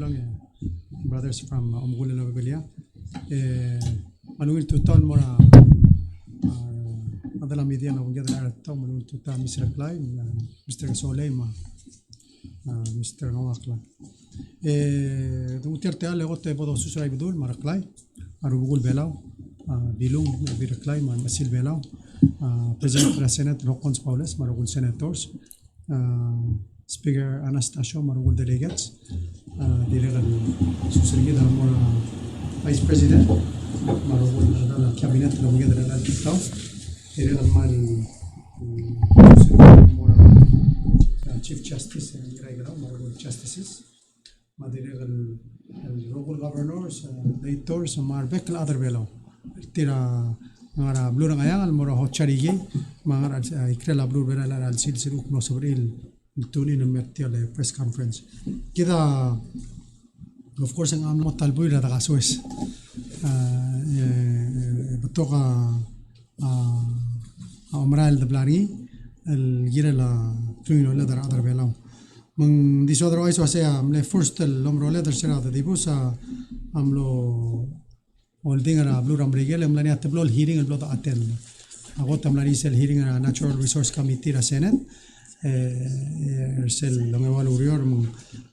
lang brothers from Umgula Novelia. Manuel tutal mora adalah media na ungkit na ito Manuel tutal Mr. Clay, Mr. Soley Mr. Nawakla. Utir te ale gote bodo susray bidul mara Clay, aru bugul Palau, bilung bir Clay man masil Palau, President of Senate Rokons Paulus marugul senators. Speaker Anastasio marugul delegates diregal susirgi da mora Vice President marugul da cabinet lo mungkin da kita diregal mal mora Chief Justice diregal marugul justices diregal local governors leitors mar bekel other below tira mara blue ngayang al mora hotcharigi mara ikrela blue berala al silsil ukno sobril tunin المرتي على press conference كذا of course ang amlo talboy la takaswes بتوقع عمرال دبلاري الجيل لا ترينو لا در أدر بيلاو من دي صدر أيسو أسيا من first الأمر ولا در شراطة دي بوسا عملو والدينغرا بلو رامبريجل ملاني أتبلو الهيرينغ البلو دا أتن أقول تملاني سل هيرينغ natural resource committee را سنت سل لما يوالو ريور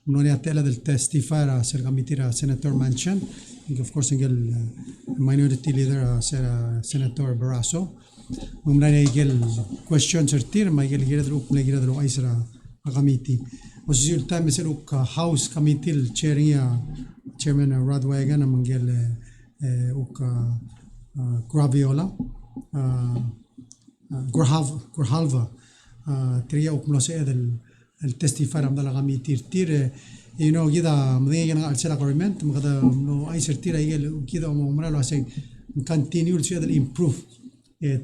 من أتلا del testify سر committee را senator Manchin of course نقول minority leader senator Barrasso مملاني يقول question سرتير ما يقول يردلوك ملا يردلو أيسرا committee وسيل تام يسلوك house committee الchairيا chairman Rod Wagon من قال وك Graviola Gurhalva تريا وكملوسة el testify رمضان لغامي تير you know كذا مدينة على سلا agreement مكذا منو أي سرتير يقول كذا ومرة لو أسين continue to the improve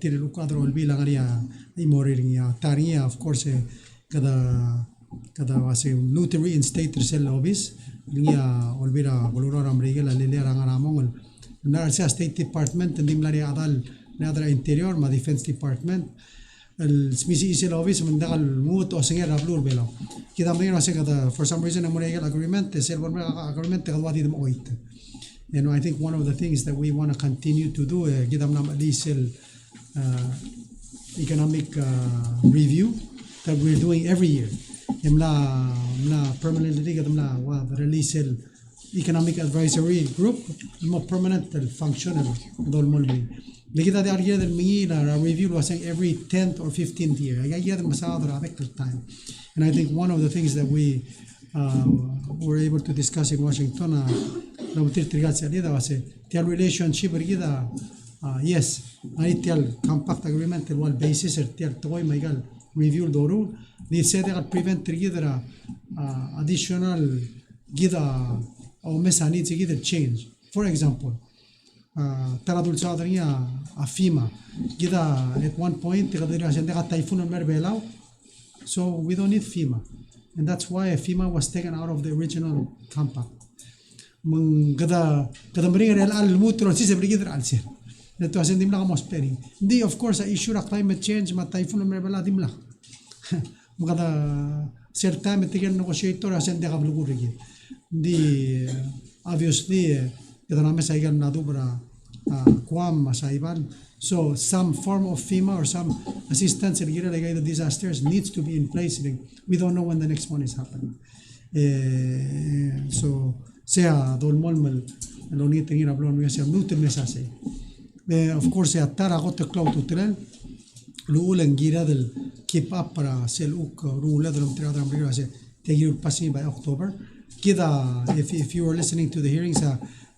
تير لوكادرو البي لغاريا يمورينيا تاريا of course كذا واسين نوتري reinstate ترسل office لينيا والبيرا بلورا أمريكا للي رانغرامون نارسيا state department نديم لاري عدال نادر interior ما defense department السميسي إيش الأوفيس من داخل الموت أو سنجر رابلور بيلاو كده أمريكا ناسي كده for some reason أمريكا agreement تسير برمجة agreement تغلواتي دم أويت and I think one of the things that we want to continue to do كده بنعمل ليس economic review that we're doing every year منا permanently كده منا release economic advisory group مو permanent functional دول مولي لكده ده أرجع المينا review was saying every 10th or 15th year أجا ده المساعدة على ذاك time and I think one of the things that we were able to discuss in Washington لو ترجع سألي ده was the relationship كده yes I tell compact agreement the basis tell توي ما يقال review دورو دي سيدا prevent كده additional كده أو مثلا needs كده change for example ترى دول صادرينها أفيما كده at one point تقدر عشان ده التايفون المربلاو so we don't need FEMA and that's why FEMA was taken out of the original compact من كده مرينا الآن الموت رئيسي بريجدر على سير نتو عشان ديملا ماسبري دي of course issue را climate change ما التايفون المربلا ديملا مقدا سير تايم تيجي negotiator عشان ده قبل قرية دي obviously كده نعمل سايقال نادوبرا كوام مسايبان so some form of FEMA or some assistance in the disasters needs to be in place. We don't know when the next one is happening. So sea دول مول لو نيجي تغير قبل ما يصير نوت المساسي. Of course يا ترى قط كلاود توترل الأولى نجيرا دل keep up para سيل أوك رولة دلهم ترى دلهم بيجوا سه تغير passing by October. كده if you were listening to the hearings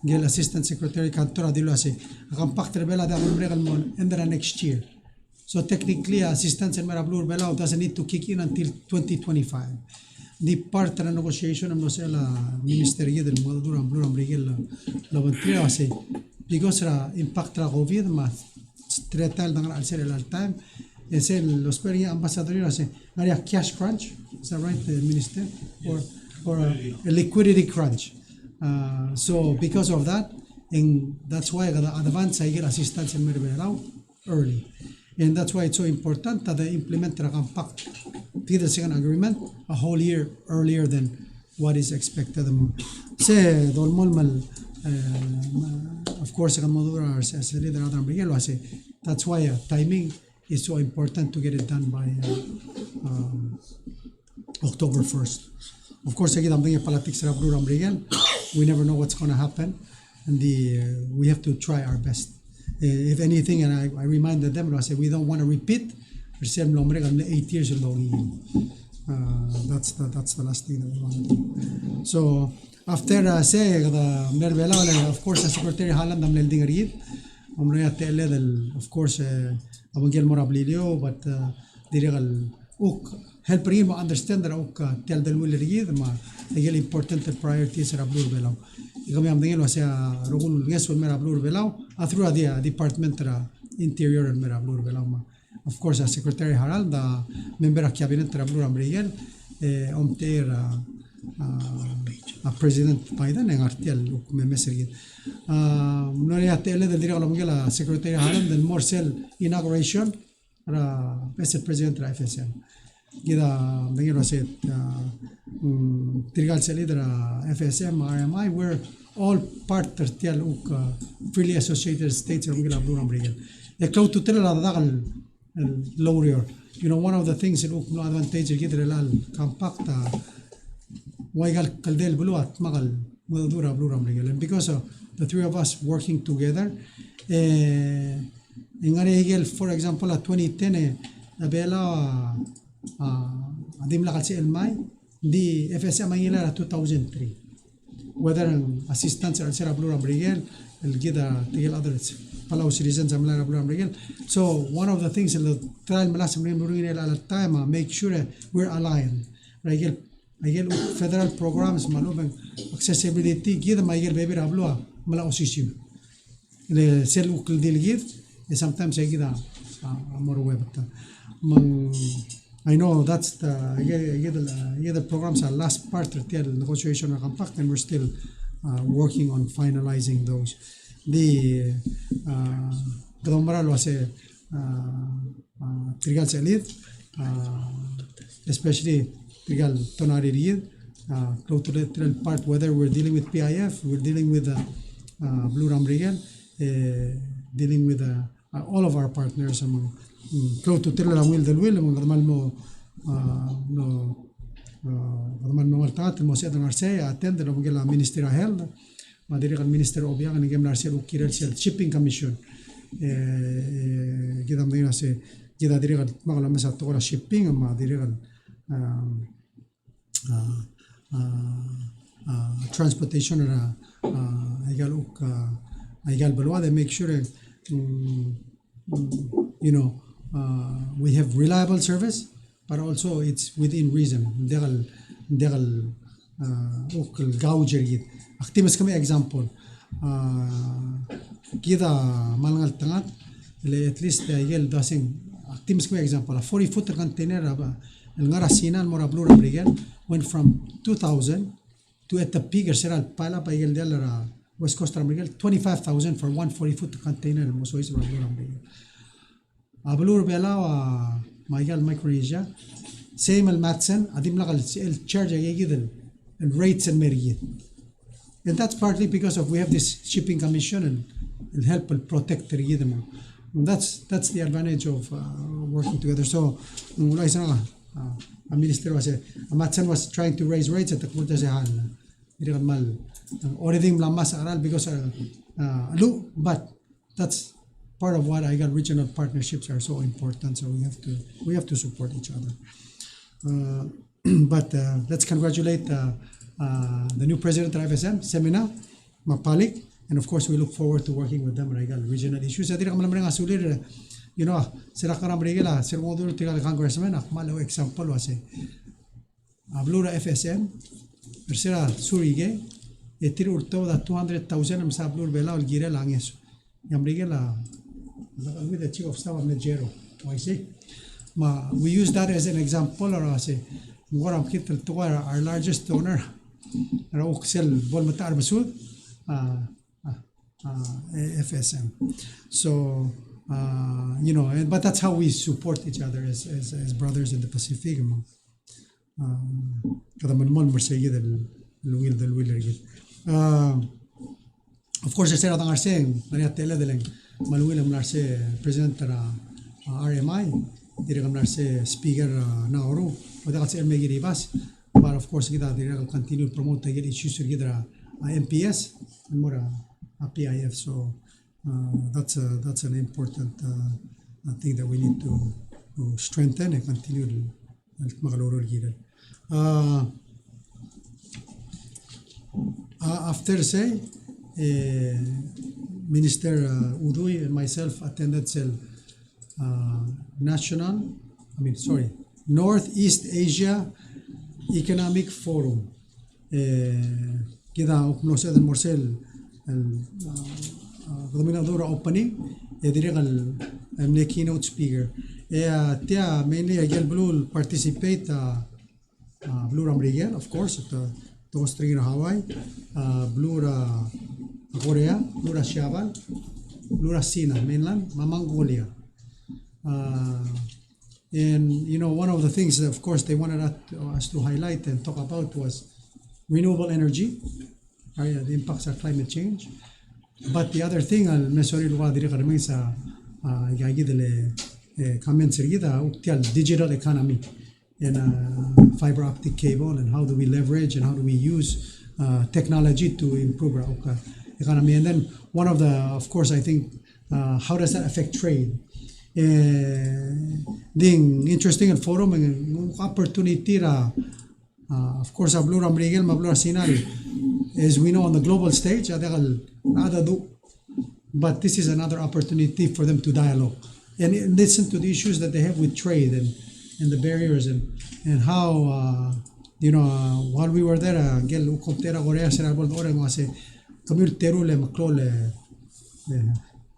قال assistant secretary كان ترى دلوا سه أقام بقتر بلا ده عمره المون عندنا next year. So technically assistance المرة بلور بلا doesn't need to kick in until 2025. دي part of the negotiation أمنا سه لا ministerial del موضوع بلور أمريكا لا بنتري سه because را impact را COVID ما ترتال دعنا على سر التايم سه los peri ambassador سه نريا cash crunch is that right the minister or a liquidity crunch. So because of that, and that's why the advance I get assistance in Meribelao early, and that's why it's so important that they implement the compact the second agreement a whole year earlier than what is expected. Say the of course as a leader that's why timing is so important to get it done by October 1st. Of course, politics we never know what's going to happen, and we have to try our best. If anything, and I reminded them, I said we don't want to repeat the same 8 years ago. That's the last thing that we want to do. So after say the Merbela, of course, the Secretary Haaland am lelding read. Of course, Abangel Morablio, but the help him understand that tell the will read ma the important priorities are blue below. Kami am dingel wasa rogul nges wal mera blue below through the department interior and mera blue below ma. Of course, as Secretary Harald, the member of cabinet blue ambrigel President Biden and artiel memesegid. Noria tell the dirigala Secretary Harald and more cell inauguration Vice President FSM. Gida Mengiro said Trigal Selidra FSM RMI were all part of freely associated states of Mugila Blue Umbrella. The cloud to tell the lower. You know, one of the things that no advantage get relal compact Waigal Kaldel Blue at Magal Mudura Blue Umbrella. And because of the three of us working together, in Arigel, for example, at 2010, Abela Adim lakal si Elmay, di FSM ang ila 2003. Whether an assistance or Sarah Blue Brigel, el gida tigil others Palau citizens am Lara Blue Brigel. So one of the things that the trial malasam rin at the time make sure we're aligned. Brigel Agel federal programs manubang accessibility gida maigel baby rablo mala osisyo. Le sel ukil dilgid sometimes I gida more web. I know that's the programs are last part of the negotiation of compact, and we're still working on finalizing those. The Gadombara was a Trigal Salid, especially Trigal Tonari Reed, close to the part whether we're dealing with PIF, we're dealing with Blue Rambrigal, dealing with all of our partners among close to tell will the will among normal maltat mo said Marseille attend the Minister of Health, Madrid Minister of Young and Game Marcel Kirel Shipping Commission. Gidam Dina say Gida Direct Magalamasa Tora Shipping and Madrid transportation Igal Balwa, they make sure you know we have reliable service, but also it's within reason. Degal ukal gauger gid. Aktimas kami example. Kita malangal tangat, at least yel dasing. Aktimas kami example. A 40-foot container el ngarasinan mora blue rabrigan went from 2,000 to at the bigger seral pala pa yel delara West Coast rabrigan 25,000 for 1 40-foot container mo so is blue rabrigan. Ablur Bela Michael Micronesia, same al Matson, Adim Lakal charge and rates and merigid. And that's partly because of we have this shipping commission and help protect the rigidum. That's the advantage of working together. So a minister was a Matson was trying to raise rates at the Kurtasehan. Already Lamas Aral because but that's part of what I got regional partnerships are so important, so we have to support each other. But let's congratulate the new president of FSM, Semina Mapalik, and of course we look forward to working with them on regional issues. You know, sila karam regala, sila mo dulu tigal congressman, akmalo example was Ablura FSM, persera surige, etir urto da 200,000 am sa Ablur bela ol gira langes. Yam regala with the chief of staff of Negero. I see. We use that as an example, or I say, our largest donor, FSM. So, you know, but that's how we support each other as brothers in the Pacific. kada manmol mersegid el wheel ergid. Of course, I said that I'm Maria Tele de Leng, Maluil Amlarse, President RMI, Direk Amlarse, Speaker Nauru, but that's Megi Ribas. But of course, kita direk continue promote the issues with MPS and more PIF. So that's an important thing that we need to strengthen and continue magaloro gida. After say. Minister Udui and myself attended Northeast Asia Economic Forum. كده نوصل المرسل ضمن دورة opening يدري من keynote speaker. تيا mainly again blue participate blue American of course those three in Hawaii blue Korea, Blue Siaban, Blue Sina, mainland, Mongolia. And you know, one of the things that of course they wanted us to highlight and talk about was renewable energy, right, the impacts of climate change. But the other thing, digital economy and fiber optic cable and how do we leverage and how do we use technology to improve our economy. And then one of the, of course, I think, how does that affect trade? Ding interesting and forum and opportunity of course Blue Ramrigel, Blue Sinai, as we know on the global stage, but this is another opportunity for them to dialogue and listen to the issues that they have with trade and the barriers and how you know while we were there Kamil terule maklole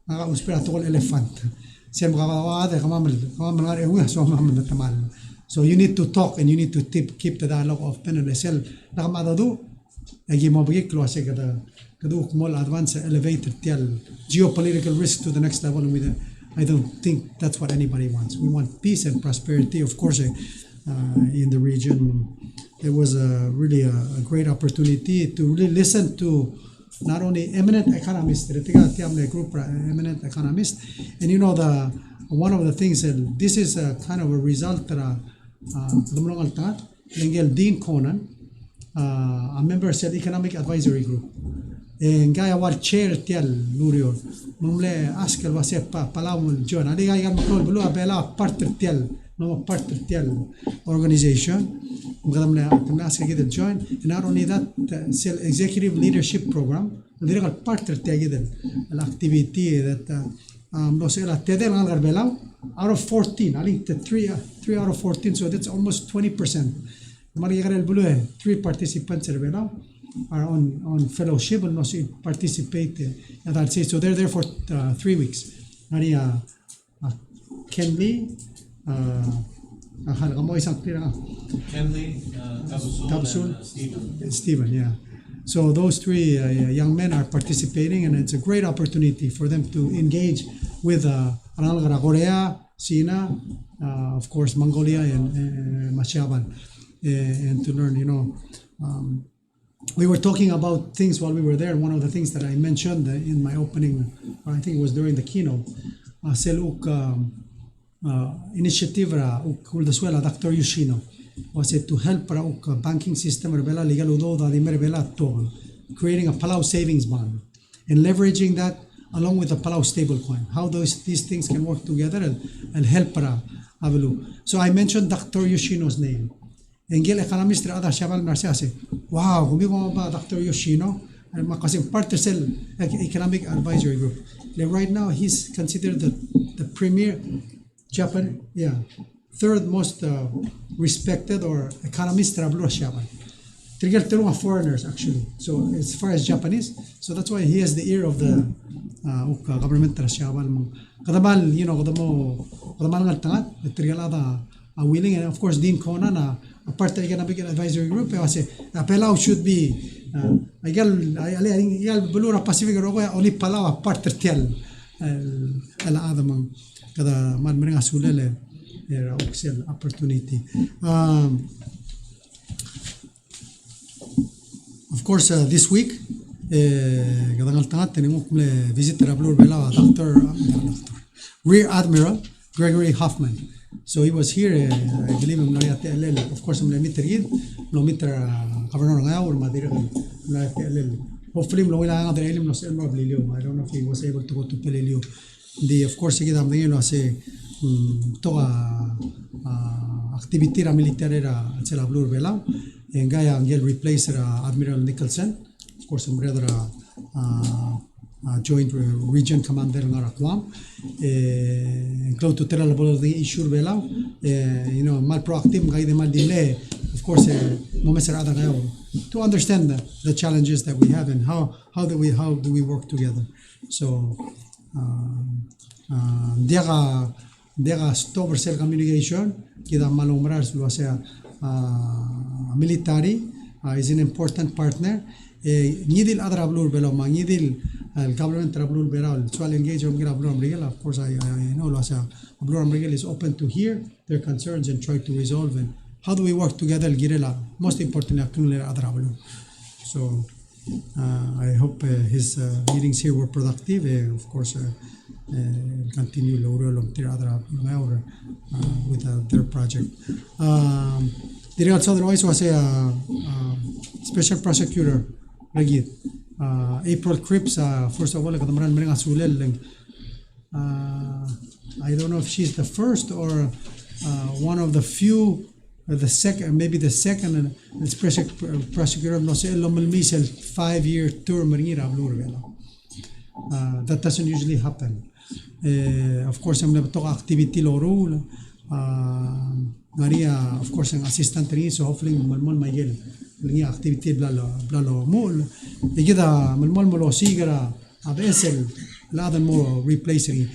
uspera tol elephant sem so you need to talk and you need to keep the dialogue open and sel namadadu agi mobgi close kadu mol advance elevated tial geopolitical risk to the next level with I don't think that's what anybody wants. We want peace and prosperity, of course, in the region. It was really a great opportunity to really listen to not only eminent economists, eminent economists, and you know one of the things that this is a kind of a result that Dean Conan, a member of the Economic Advisory Group. And Gaya war chair tial Lurio, Mumle Askel was a Palau John. I think I got Blue Bella partner tial, no partner tial organization. To join, and not only that, executive leadership program, the partner tiagidel, an activity that out of 14, I think the 3 out of 14, so that's almost 20%. Three participants are on fellowship and also participate and I'd say so they're there for 3 weeks. Kenley, Tabsul, Stephen, yeah. So those three young men are participating and it's a great opportunity for them to engage with Korea, China, of course Mongolia and Masyaban and to learn, you know. We were talking about things while we were there. One of the things that I mentioned in my opening, or I think it was during the keynote, initiative Dr. Yoshino was it to help banking system creating a Palau savings bond and leveraging that along with the Palau stablecoin. How these things can work together and help Avelu. So I mentioned Dr. Yoshino's name. Engel economist ada Shabal Narciase. Wow, gumigo ba Dr. Yoshino? Kasi part of Economic Advisory Group. Right now, he's considered the premier third most respected or economist Rablo Shabal. Trigger foreigners actually. So as far as Japanese, so that's why he has the ear of the government Shabal. Kadamal, you know, kadamal ngaltangat, trigger ada willing, and of course Dean Conan, a part of the Economic Advisory Group, Palau should be Belura Pacific only Palau a part of Tiel Adam kada man sulele opportunity. of course, this week, kadang altangat tinimok mle visit Rablur Bela Doctor Rear Admiral Gregory Hoffman. So he was here, I believe, of course, mle meter gid, mle meter governor ngayon or madira mle TLL. Hopefully, mle wala nga dahil mle sa Blilio. I don't know if he was able to go to Pelilio. Of course, sige dam ngayon kasi to activity ra military ra sa Rablur Bela. Gaya angel replace Admiral Nicholson. Of course, ang brother joint region commander ng Arakwam. Close to tell about the issue Bela. Mal proactive, kaya di mal delay. Of course, momesarada kayo to understand the challenges that we have and how do we work together. So, dia stop cell communication. Kita malumrar sa military is an important partner. Nidil adra Rablur Bela, nidil government Rablur Bela, so I'll engage with Rablur Amrigel. Of course, I know Rablur Amrigel is open to hear their concerns and try to resolve. And how do we work together? Girela, most importantly, adra Rablur. So I hope his meetings here were productive. Of course, continue with their project. The otherwise was a special prosecutor. April Cripps, first of all, I don't know if she's the first or one of the few, the second, maybe the second special prosecutor of 5-year term. That doesn't usually happen. Of course, I'm going to talk activity role. Maria, of course, ang assistant rin, so hopefully malmol mayel lingi activity blalo mol igida malmol molo sigara abesel ladan mo replacing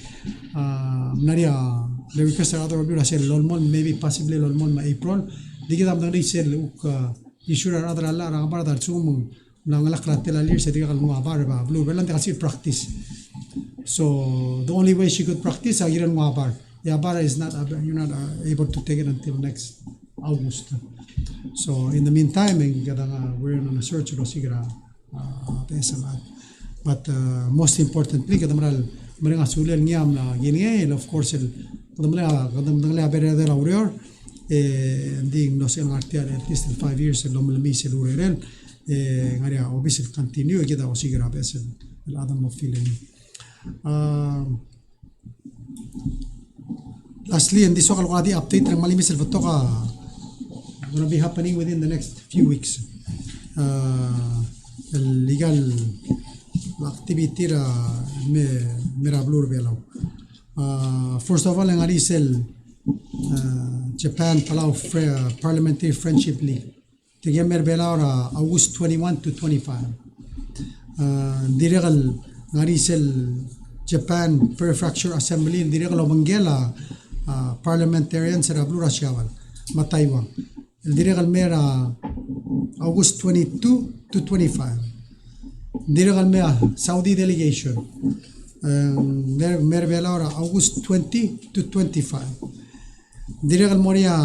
Maria the request other will say lolmol maybe possibly lolmol ma April digida am dali sel uk issue other alla ra bar dar sum nang lakrat telalir sa diga kalmo abar ba blue belan kasi practice. So the only way she could practice agiran mo abar. Yabara is not, you're not able to take it until next August. So in the meantime, we're on a search for Sigra. But most importantly, of course, at least 5 years obviously continue lastly, in this update, going to be happening within the next few weeks. Legal activity Rablur Bela. First of all, Japan Palau Parliamentary Friendship League. Tigamer Bela August 21 to 25. Dirigal Japan Prefecture Assembly Dirigal Obangela parliamentarian sa Rablur Asyawal Mataywa. Dirigal Mera August 22 to 25. Dirigal Mera Saudi delegation. Mera Bela August 20 to 25. Dirigal Moria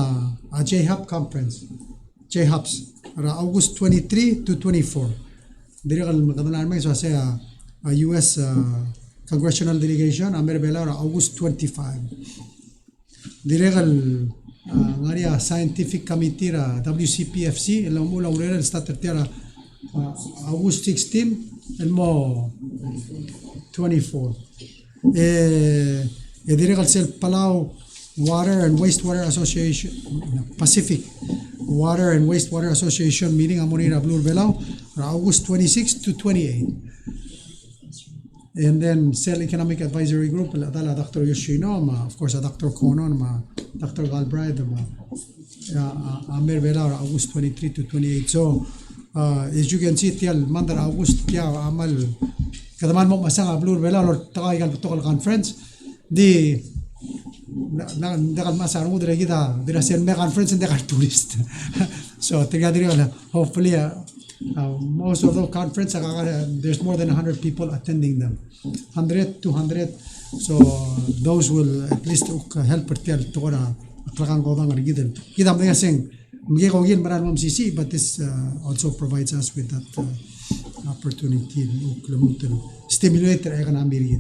J-Hub conference. J-Hubs August 23 to 24. Dirigal Kadalan May so say US congressional delegation Mera Bela August 25. Dirigal ngaria scientific committee ra WCPFC mula urera starter tiara August 16 elmo 24 dirigal sel Palau Water and Wastewater Association Pacific Water and Wastewater Association meeting amoni Rablur Bela August 26 to 28. And then Cell Economic Advisory Group, Dr. Yoshino, of course, Dr. Konon, Dr. Galbraith, Amir Bela, August 23 to 28. So, as you can see, Tial Mandar August, Tia Amal, Kadaman mo masang Rablur Bela, or Takaigal Protocol Conference, the Dakal Masar Mudre Gita, there is a conference and they are tourist. So, hopefully, most of those conferences, there's more than 100 people attending them. 100, 200. So those will at least help tell Tora Klakan Godang or Gidel. Gidam they are saying magiging maran mo MCC, but this also provides us with that opportunity to stimulate the economy.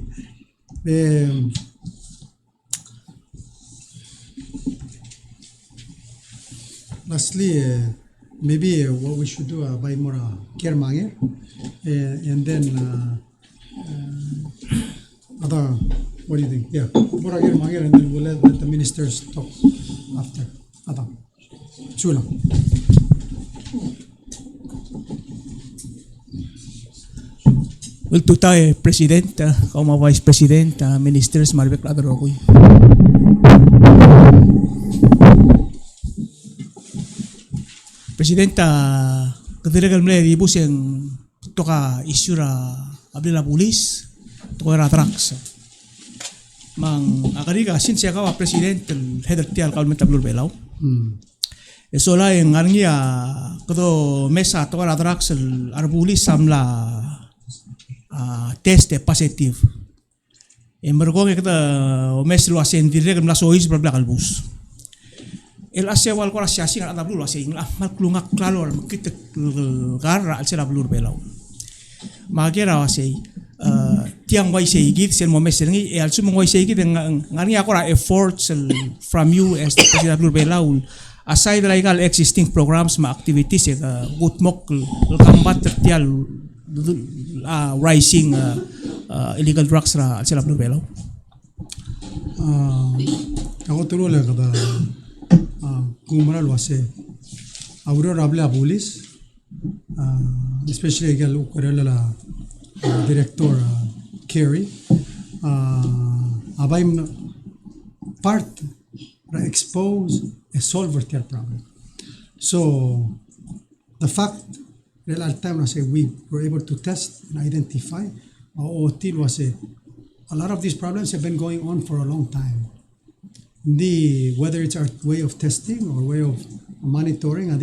Lastly, maybe what we should do buy more care mange, and then other. What do you think? Yeah, more care mange, and then we'll let the ministers talk after. Other. Chula. Well, tuta presidenta, como vice presidenta, ministers marbek ladro ko. Presidenta, kadiragal mle di bus yang toka isura abli la pulis, toka ra traks. Mang akariga since ka president header tial kalmen tablur belaw. So la yang ngarngia kado mesa toka ra traks ar pulis samla teste positive. Mergo kita meslo asen dire kan lasois berbla kalbus. El asewal ko rasya sing ada blur asing mal klungak klalor kita garra al sela blur belaw. Magera asay tiang wai say git sen mo mesel ngi al sum wai say git ngani ako ra efforts from you as the president blur belaw aside legal existing programs ma activities good mok combat tial rising illegal drugs ra al sela blur belaw. Ako tulo la kada kung maral wase abro rabla police especially gal ukarela la director Kerry abay part ra expose a solve their problem. So the fact that at time was we were able to test and identify was a lot of these problems have been going on for a long time. Whether it's our way of testing or way of monitoring, and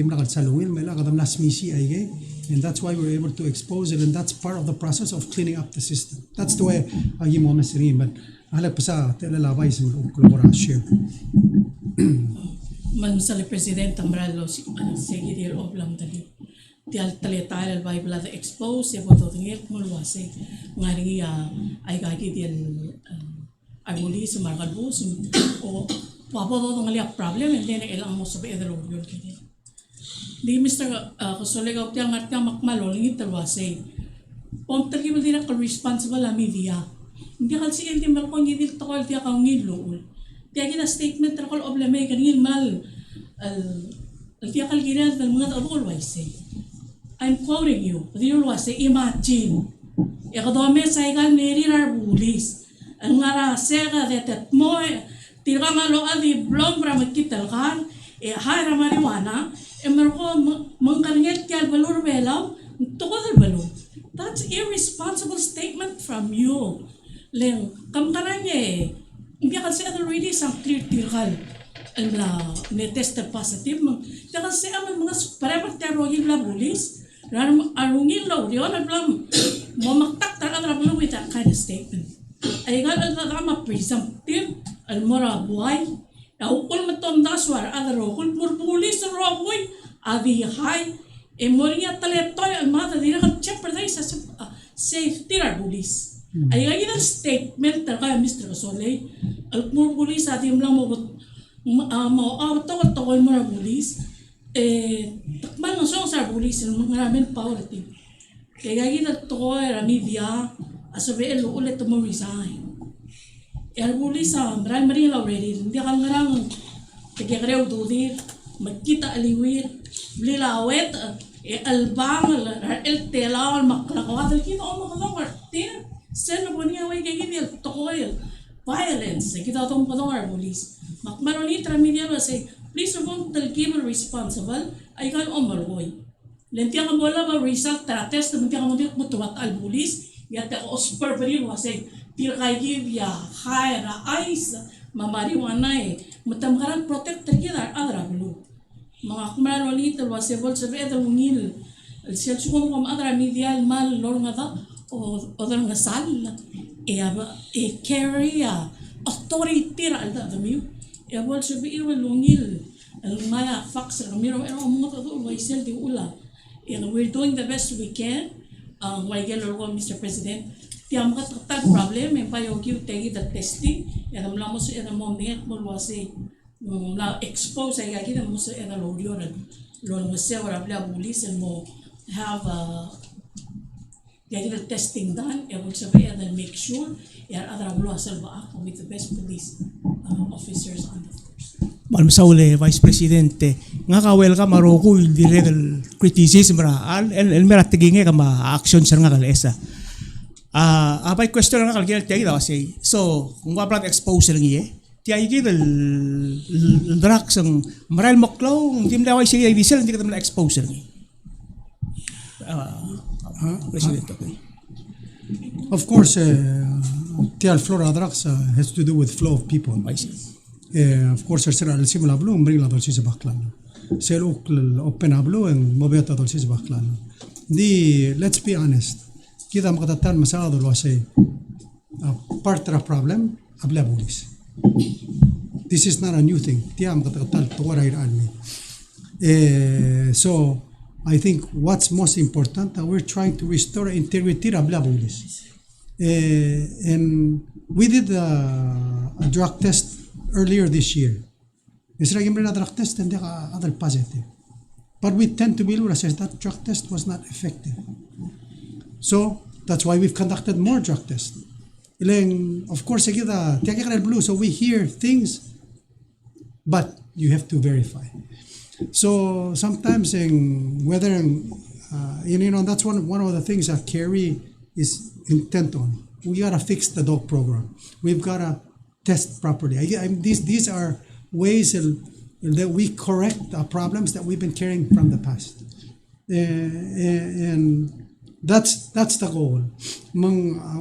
that's why we're able to expose it, and that's part of the process of cleaning up the system. That's the way agi mo masirin, but ahala pa sa telalabay sa collaboration. Man sa presidente ambralo seguir oblam tadi tial taletal al bible the expose e boto ngel mulwase ngari ay gagi dial aguli sa markad bus o papo ngali problem and then elang mo sabi edro yun kini di Mr. Kosolega tiang marka makmalo lingit talwase pom tagi mo dira ka responsible a media hindi kal si hindi mal ko ngidil to kal tiya ka ngidlo tiya gina statement tra kal problema kanil mal al tiya kal gina dal mga abol waise I'm quoting you di ulwase imagine e kadome sa igal neri rar bulis ang ngara sega detet mo tirang alo adi blom ra makital kan e hara marijuana e merko mangkarnget kyal balur belaw tukol balur. That's irresponsible statement from you. Leng kamkaranye hindi kasi already sang clear tirgal la ne test positive mo kasi aman mga parepat terogin la bulis ran arungin law yon blam mo maktak ta ra bulu with that kind of statement. Ay gal al presumptive al mora buhay ukol matom daswar adaro kul pulis ro boy adi high e moria taletoy al mata dira kan jeopardize safety ra bulis ay gal statement ta kay Mr. Soley al pulis adi lang mo auto to mora bulis takman ng song sa bulis ng maraming poverty kaya gina to ra media asabi elo ulit mo resign bulis maral maril already hindi ka ngarang kagyakareo dudir magkita aliwit lilawet albang el telaw maklakawat kita makadong tin sen po niya way kagini tokoy violence kita tong padong bulis makmaroni tra media say please don't keep responsible ay kan omarboy lenti ka bola ba result tra test mo ka mo mutuwat al bulis yata osper bari wasay til kay ya haira ice mamariwana mutamharan protector kita adra bulu mga kumaroni to wasay bol sabi ito ngil sel sukom kom adra media mal lor nga o odar nga sal carry authority ra alda damiu bol sabi iro lungil Maya fax miro mo to why sel di ula. And we're doing the best we can. Why get Mr. President. Tiam ka tak problem may payo kiu tegi the testing. And am lamos and mo net mo wasi la expose ay kita mo sa and audio lo mo se wala bla police and mo have getting the testing done and we survey and then make sure other with the best police officers on the force. Malmasaule Vice Presidente nga kawel ka maroko hindi legal criticism ra el mera tiginge ka ma action sa nga kalesa. Abay question nga kalgel tegi daw say so kung wala expose lang iye ti ay gid el drugs ang maral moklaw tim daw ay sige diesel hindi ka man expose lang. Presidente. Of course, tial flora drugs has to do with flow of people. I see. Of course, sera al simula blu mbring la dolci se baklan. Sel open ablu en mobeta dolci se baklan. Let's be honest. Kita makatatan masalah dulu say part of the problem abla bulis. This is not a new thing. Tiya makatatal tuwara iraan me. So I think what's most important that we're trying to restore integrity of abla bulis. And we did a drug test earlier this year. Isra gimbre na drug test and other positive. But we tend to believe that drug test was not effective. So that's why we've conducted more drug tests. Of course, blue, so we hear things, but you have to verify. So sometimes that's one of the things that Kerry is intent on. We gotta fix the dog program. We've gotta test properly. These are ways that we correct the problems that we've been carrying from the past, and that's the goal.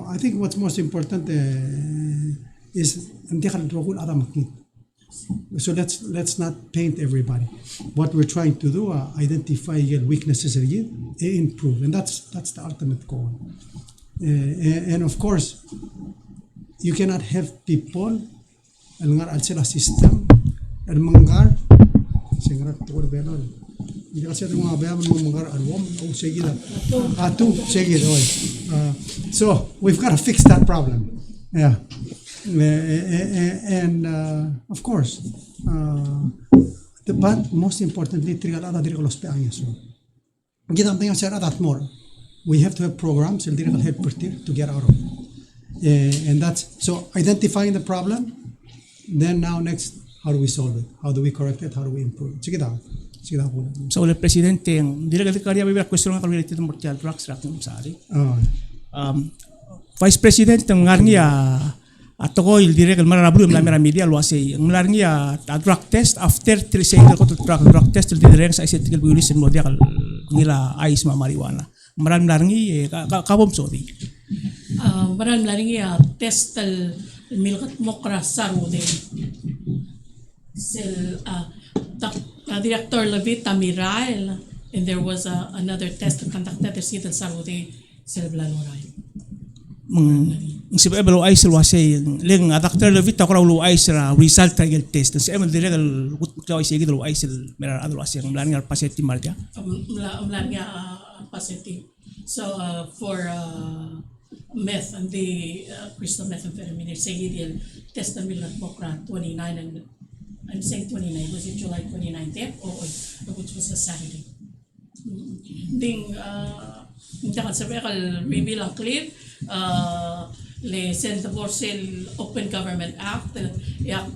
I think what's most important is so let's not paint everybody. What we're trying to do, identify weaknesses and improve, and that's the ultimate goal. And of course, you cannot have people al sila system al mangar singrat tuwar belol hindi kasi yung mga bayan mo mangar alwom o sige la atu sige oy so we've got to fix that problem. Yeah. And of course but most importantly trigal ada diri los peangos so kita tingnan sa adat more we have to have programs el diri help to get out of it. And that's so identifying the problem. Then now next, how do we solve it? How do we correct it? How do we improve it? Sige daw. So le presidente ang dili ka kaya ba question nga kalwili tito mortal drugs rak ng sari. Vice President ang ngarniya ato ko il dire kal marablu la media lo say ang ngarniya drug test after 3 cycle ko to drug test il dire sa isetical violence mo dia kal nila ice ma marijuana. Maran ngarni kabom sodi. Maran ngarni test milkat mokra sarude sel Director Levita Mirail and there was another test conducted at Sidal Sarude sel Blanoray. Si Ebelo ay sel wasay leng Dr. Levita ko raw ay sel result trial test si Emel dire ko ay sige lo ay sel meron adlo wasay ng lan ngal paseti marja. Lan nga paseti. So for meth and the crystal methamphetamine sige test na milat mokra 29 and I'm saying 29 was it July 29th which was a Saturday. Ding hindi ka sabi kal reveal ang clear le Senta Borsel Open Government Act yak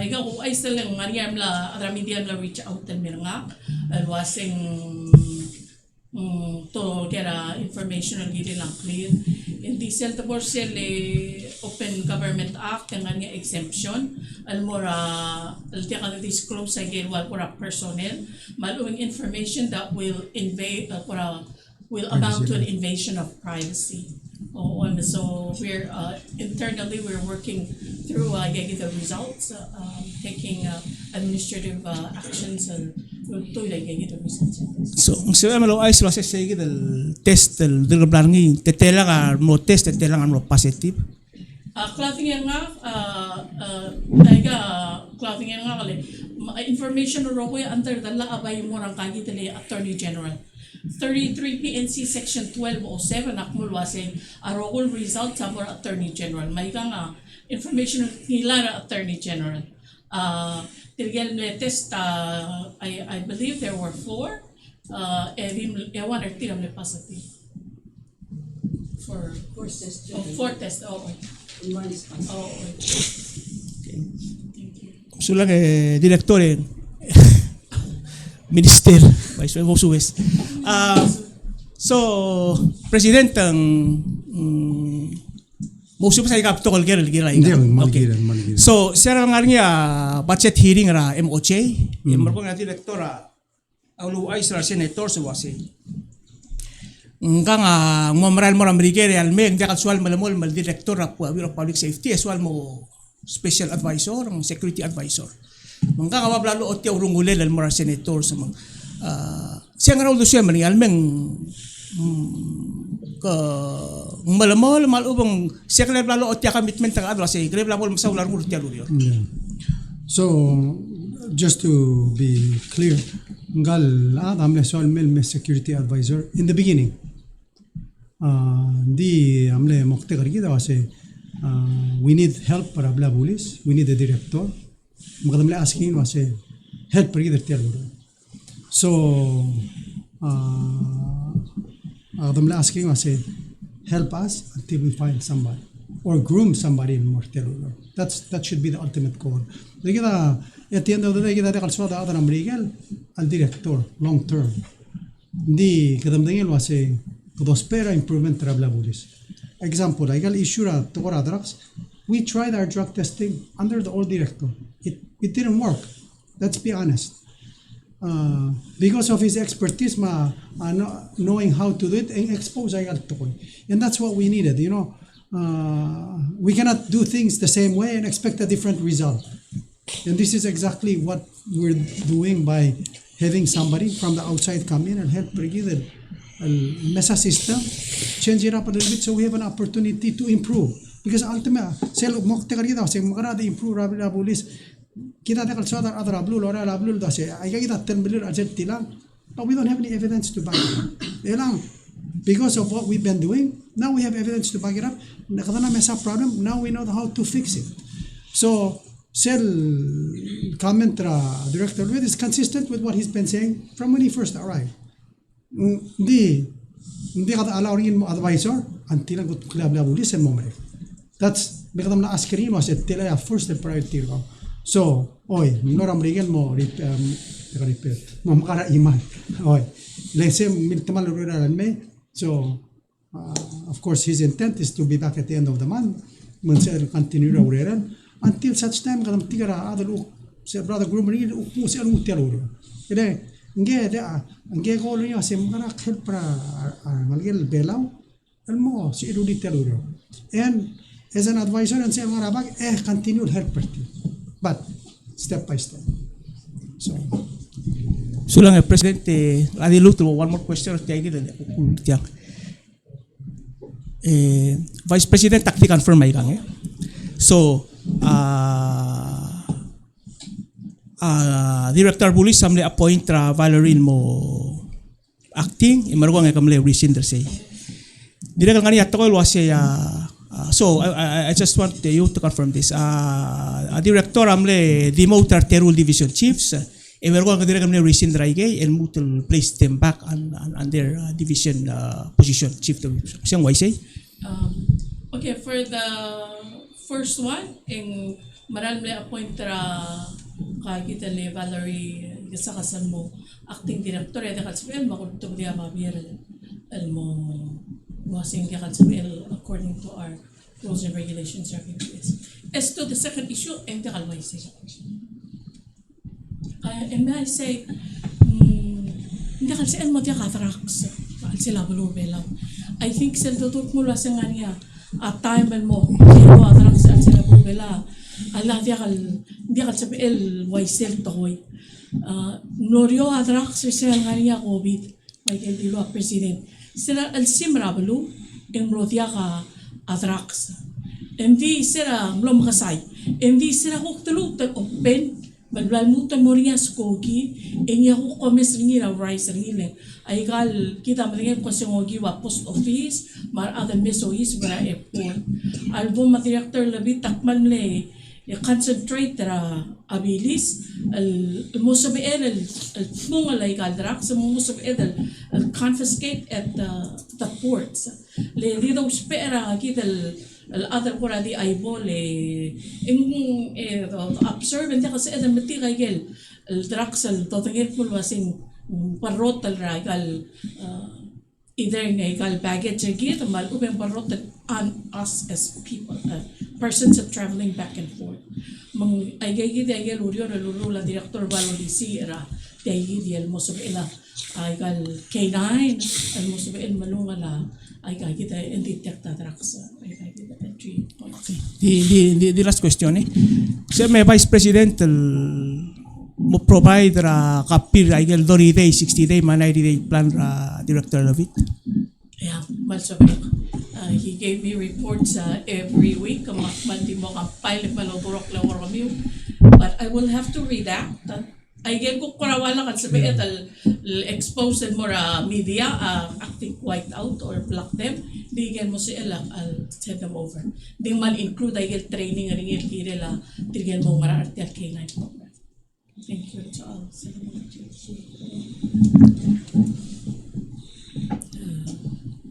ikaw ay sila ng mariyam la ramediam la reach out and miranga wasing to get information on gili lang clear. In the Senta Borsel Open Government Act ang nga exemption almora alti ka disclose sa gilwal para personnel maluwing information that will invade will amount to an invasion of privacy. So we're internally we're working through getting the results, taking administrative actions and to get the results. So ang malo ay sila sa sige del test del blangi tetela ka mo test tetela ka mo positive. clothing nga taiga clothing nga kali information ro ko under the law abay mo rang kagi tele Attorney General 33 PNC section 1207 akmul wasing arogol result sa for Attorney General may nga information nila na Attorney General tirgel test I believe there were 4 ewan or tiram le pasati for Course test. 4 test And one is passed. Okay. So lang direktor minister vice Suez. So president ang musup sa ikap to kalger gira. Hindi, Okay. maligiran. So sir ang nga budget hearing ra MOJ, ko nga direktor aulu ay sir senator sa wasi. Nga ngomral mo ramrigere almeg dakal swal malamol mal director of Bureau of Public Safety swal mo special advisor ang security advisor. Nga nga mablalo ot ya urungulel al mo senator sa mga siya nga raw siya man almeng ka malamol malubang siya ka lalo ot ya commitment ang adwa say grave lamol sa ular mo tiya luro. Yeah. So, just to be clear, ngal amle soal mel security advisor in the beginning. Di amle mokte kargi da wase we need help para bla police, we need a director. Makadamle asking wase help pergi der tiar. So makadamle asking wase help us until we find somebody or groom somebody in Mortel. That should be the ultimate goal. Kita at the end of the day kita dekal swada atan amrigal al director long term. Di kadamdangil wase prospera improvement trabla bulis. Example, I got issue to drugs. We tried our drug testing under the old director. It didn't work. Let's be honest. Because of his expertise, knowing how to do it, and expose I got to and that's what we needed. You know, we cannot do things the same way and expect a different result. And this is exactly what we're doing by having somebody from the outside come in and help bring the mesa system, change it up a little bit so we have an opportunity to improve. Because ultimately, sel mokte karida se magarada improve rabila bulis kita dekal sadar adra blue lora la blue da se ay kita termilir ajet tilang, but we don't have any evidence to back it up. Elang because of what we've been doing, now we have evidence to back it up. Nakadana mesa problem, now we know how to fix it. So Sel comment director with is consistent with what he's been saying from when he first arrived. Hindi kada allow rin mo advisor until ang club la bulis and moment. That's because na askirin mo sa tila first priority ko. So, oy, noram rin mo repair mo makara iman. Oy, let's say miltamal rural me. So, of course his intent is to be back at the end of the month. Munsa continue rural until such time kadam tigara adal sa brother group rin mo sa mutyal uro. Ide nge ko niyo sa mga help para malgel belaw almo si edudi teluro. And as an advisor and say mga rabag continue help party. But step by step. So lang presidente adi luto one more question tiya gid tiya. Vice President takti confirm ay kang So Director Police samle appoint Valerie mo acting imarwa nga kamle rescinder say. Dire kang kaniya to was so I just want you to confirm this. Director amle demote Terul Division Chiefs imarwa nga dire kamle rescinder ay and mutual place them back on their division position chief to siyang why say. Okay, for the first one in maral mle appoint kita le Valerie sa kasan mo acting director de kalsbel makulto dia mabier mo wasing dia kalsbel according to our rules and regulations of PPS. As to the second issue and the kalway say and may I say hindi kalsbel mo dia katraks sila bulubela. I think sa tutok mo lasang niya at time mo sila katraks sila bulubela. Allah dia kal sa el waisel toy norio adrak sa ngania covid may dilo president sila al simrablu en rodia ka adrax Hindi sira mlom kasay. Hindi sira huktalutan open. Balbalmutan mo rin skogi. Enya ko komes rin na rice rin. Ay kal kita matingin ko si ngogi wa post office. Mar adan mesois bara airport. Album director labi takman le. Concentrate ra abilis. Al-musabiel al-mungal ay kaldrak. Sa musabiel al-confiscate at the ports. Le dito spera kita الأذر كورا دي أيبول إن observe إنت كسي إذا متي غير الدركس التطهير كل واسين بروت الراجل either نيجال baggage جيت مال أوبن بروت on us as people persons are traveling back and forth من أيجي دي أيجي لوريو لا ديركتور بالوليسي را دي أيجي دي المسؤول أيجال K9 المسؤول الملونغ لا أيجي kita indetect drugs أيجي kita entry points. The last question Sir, may Vice President mo provide ra kapir ay 30 day, 60 day, 90 day plan ra Director of it. Yeah, also he gave me reports every week. Mandi mo kapile malodorok lang kami. But I will have to redact. I get ko kurawala kan sabi expose mo ra media acting white out or block them. Digan mo sila I'll send them over. Di man include I get training ring irila tigan mo mara artial K9 program. Thank you to all.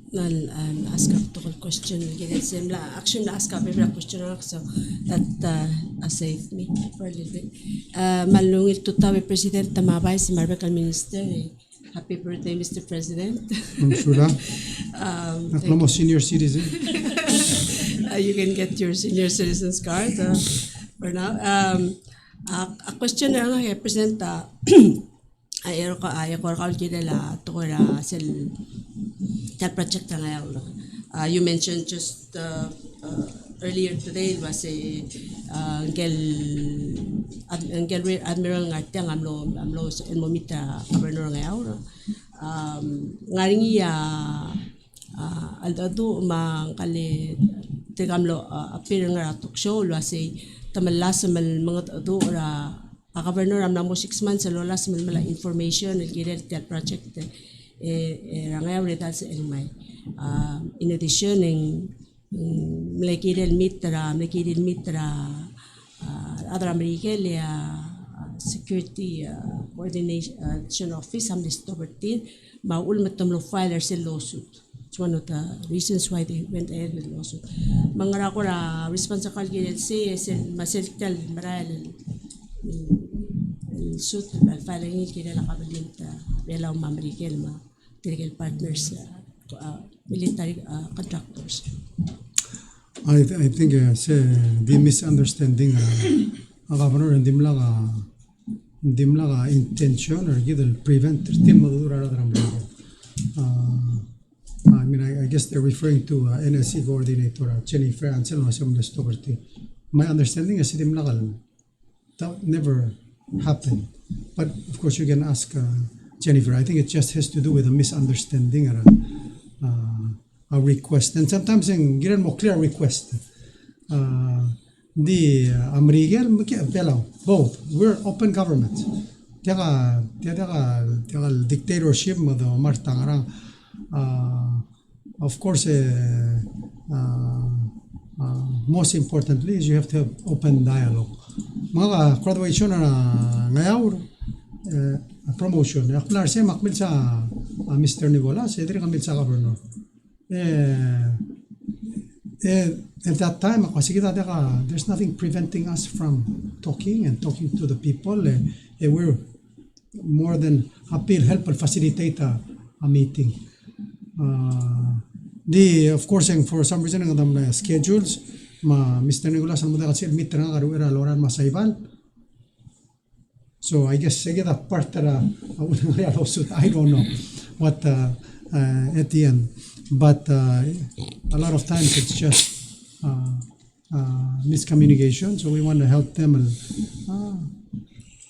I'll ask a question. Actually, ask a question so that saved me for a little bit. Malungit to tawi President Tamabay si Marbekal Minister. Happy birthday, Mr. President. I'm a senior citizen. You can get your senior citizens card for now. A question na nga President. Ayero ka kita la tukura sel that project na ngayon. You mentioned just earlier today was a Admiral ngati ang amlo elmomita Governor ngayon. Ngaringi aldado mangkali tegamlo appear nga talk show was a tamalas mal mga ado ora Governor am namo 6 months sa lolas mala information nagire that project rangay ulit sa elmay in addition ng mlekidel mitra other American security coordination office am listo bertin maul matamlo filer sa lawsuit. It's one of the reasons why they went ahead with lawsuit. Mangara ko ra responsible gid say maseltal maral suit filing kina na government Palau American technical partners military contractors. I think the misunderstanding Governor hindi mla intention or gidel prevent team madura I mean I guess they're referring to NSC coordinator Jennifer Ansel no some stoperty. My understanding is that never happened. But of course you can ask Jennifer. I think it just has to do with a misunderstanding or a request. And sometimes in given more clear request. The American Palau, both. We're open government. Tiyaga dictatorship mo do martangarang. Of course most importantly is you have to have open dialogue. Mga graduation na ngayon promotion. Aklar siya makmil sa Mr. Nicolas, edri kamil sa governor. At that time, there's nothing preventing us from talking to the people. We're more than happy to help facilitate a meeting. Of course, for some reason, ang schedules, Mr. Nicolas, ang muna kasi meet na karuera loran masayban. So I guess that part I don't know what at the end. But a lot of times it's just miscommunication. So we want to help them and